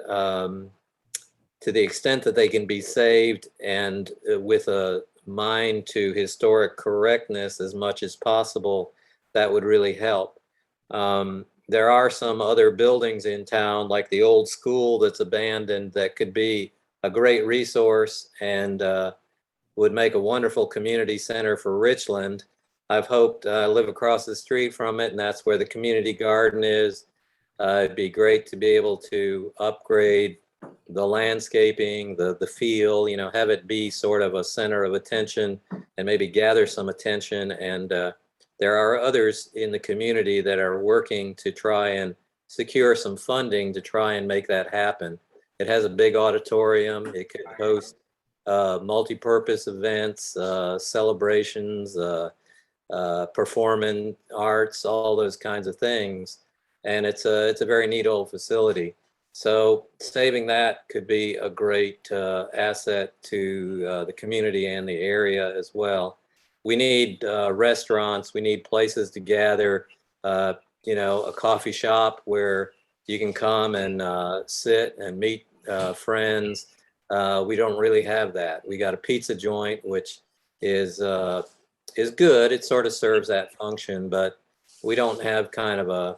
to the extent that they can be saved and with a mind to historic correctness as much as possible, that would really help. There are some other buildings in town, like the old school that's abandoned, that could be a great resource and would make a wonderful community center for Richland. I've hoped I live across the street from it, and that's where the community garden is. It'd be great to be able to upgrade the landscaping, the feel, have it be sort of a center of attention and maybe gather some attention. And there are others in the community that are working to try and secure some funding to try and make that happen. It has a big auditorium. It could host multi-purpose events, celebrations, performing arts, all those kinds of things. And it's a very neat old facility. So saving that could be a great asset to the community and the area as well. We need restaurants, we need places to gather, a coffee shop where you can come and sit and meet friends. We don't really have that. We got a pizza joint, which is good. It sort of serves that function, but we don't have kind of a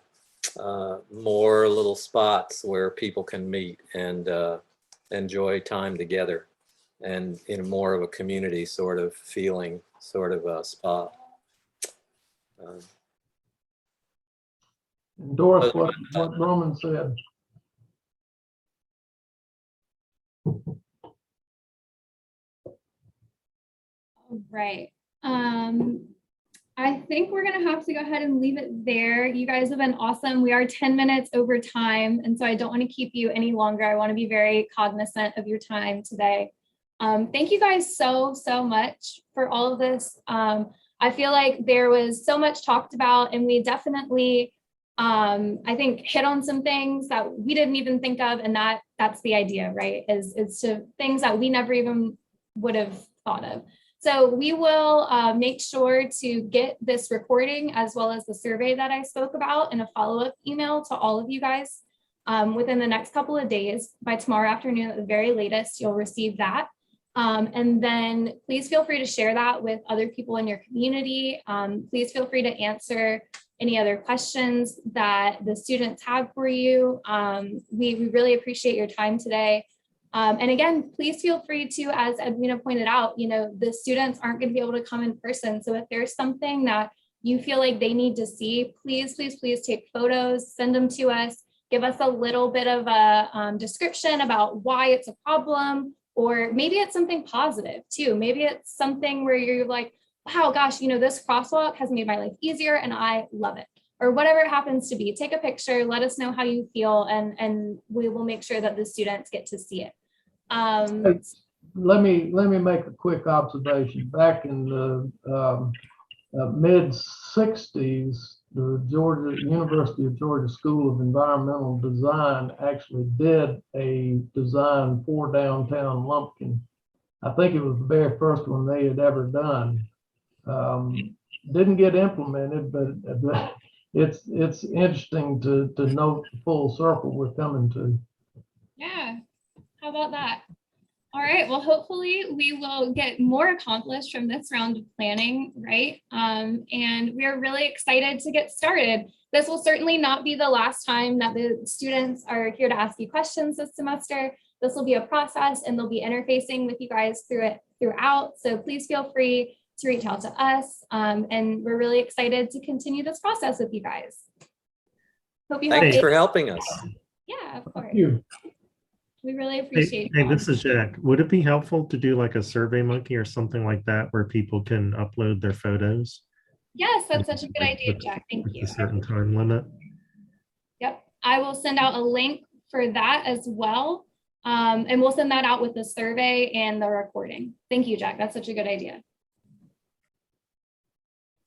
more little spots where people can meet and enjoy time together. and in more of a community sort of feeling sort of a spot.
Endorse what Roman said.
Right. I think we're gonna have to go ahead and leave it there. You guys have been awesome. We are 10 minutes over time, and so I don't want to keep you any longer. I want to be very cognizant of your time today. Thank you guys so much for all of this. I feel like there was so much talked about, and we definitely, I think, hit on some things that we didn't even think of, and that's the idea, right? Is to things that we never even would have thought of. So we will make sure to get this recording as well as the survey that I spoke about in a follow-up email to all of you guys within the next couple of days. By tomorrow afternoon at the very latest, you'll receive that. And then please feel free to share that with other people in your community. Please feel free to answer any other questions that the students have for you. We really appreciate your time today. And again, please feel free to, as Edwina pointed out, the students aren't going to be able to come in person. So if there's something that you feel like they need to see, please take photos, send them to us, give us a little bit of a description about why it's a problem, or maybe it's something positive too. Maybe it's something where you're like, wow, gosh, this crosswalk has made my life easier and I love it. Or whatever it happens to be. Take a picture, let us know how you feel, and we will make sure that the students get to see it.
Let me make a quick observation. Back in the mid 60s, the University of Georgia School of Environmental Design actually did a design for downtown Lumpkin. I think it was the very first one they had ever done. Didn't get implemented, but it's interesting to note the full circle we're coming to.
Yeah, how about that? All right, well, hopefully we will get more accomplished from this round of planning, right? And we're really excited to get started. This will certainly not be the last time that the students are here to ask you questions this semester. This will be a process, and they'll be interfacing with you guys throughout. So please feel free to reach out to us. And we're really excited to continue this process with you guys. Hope you
Thanks for helping us.
Yeah, of course.
Thank you.
We really appreciate
Hey, this is Jack. Would it be helpful to do like a Survey Monkey or something like that where people can upload their photos?
Yes, that's such a good idea, Jack. Thank you.
A certain time limit.
Yep, I will send out a link for that as well. And we'll send that out with the survey and the recording. Thank you, Jack. That's such a good idea.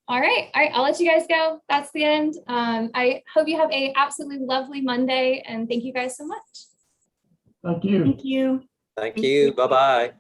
All right, I'll let you guys go. That's the end. I hope you have a absolutely lovely Monday, and thank you guys so much.
Thank you.
Thank you.
Thank you. Bye-bye.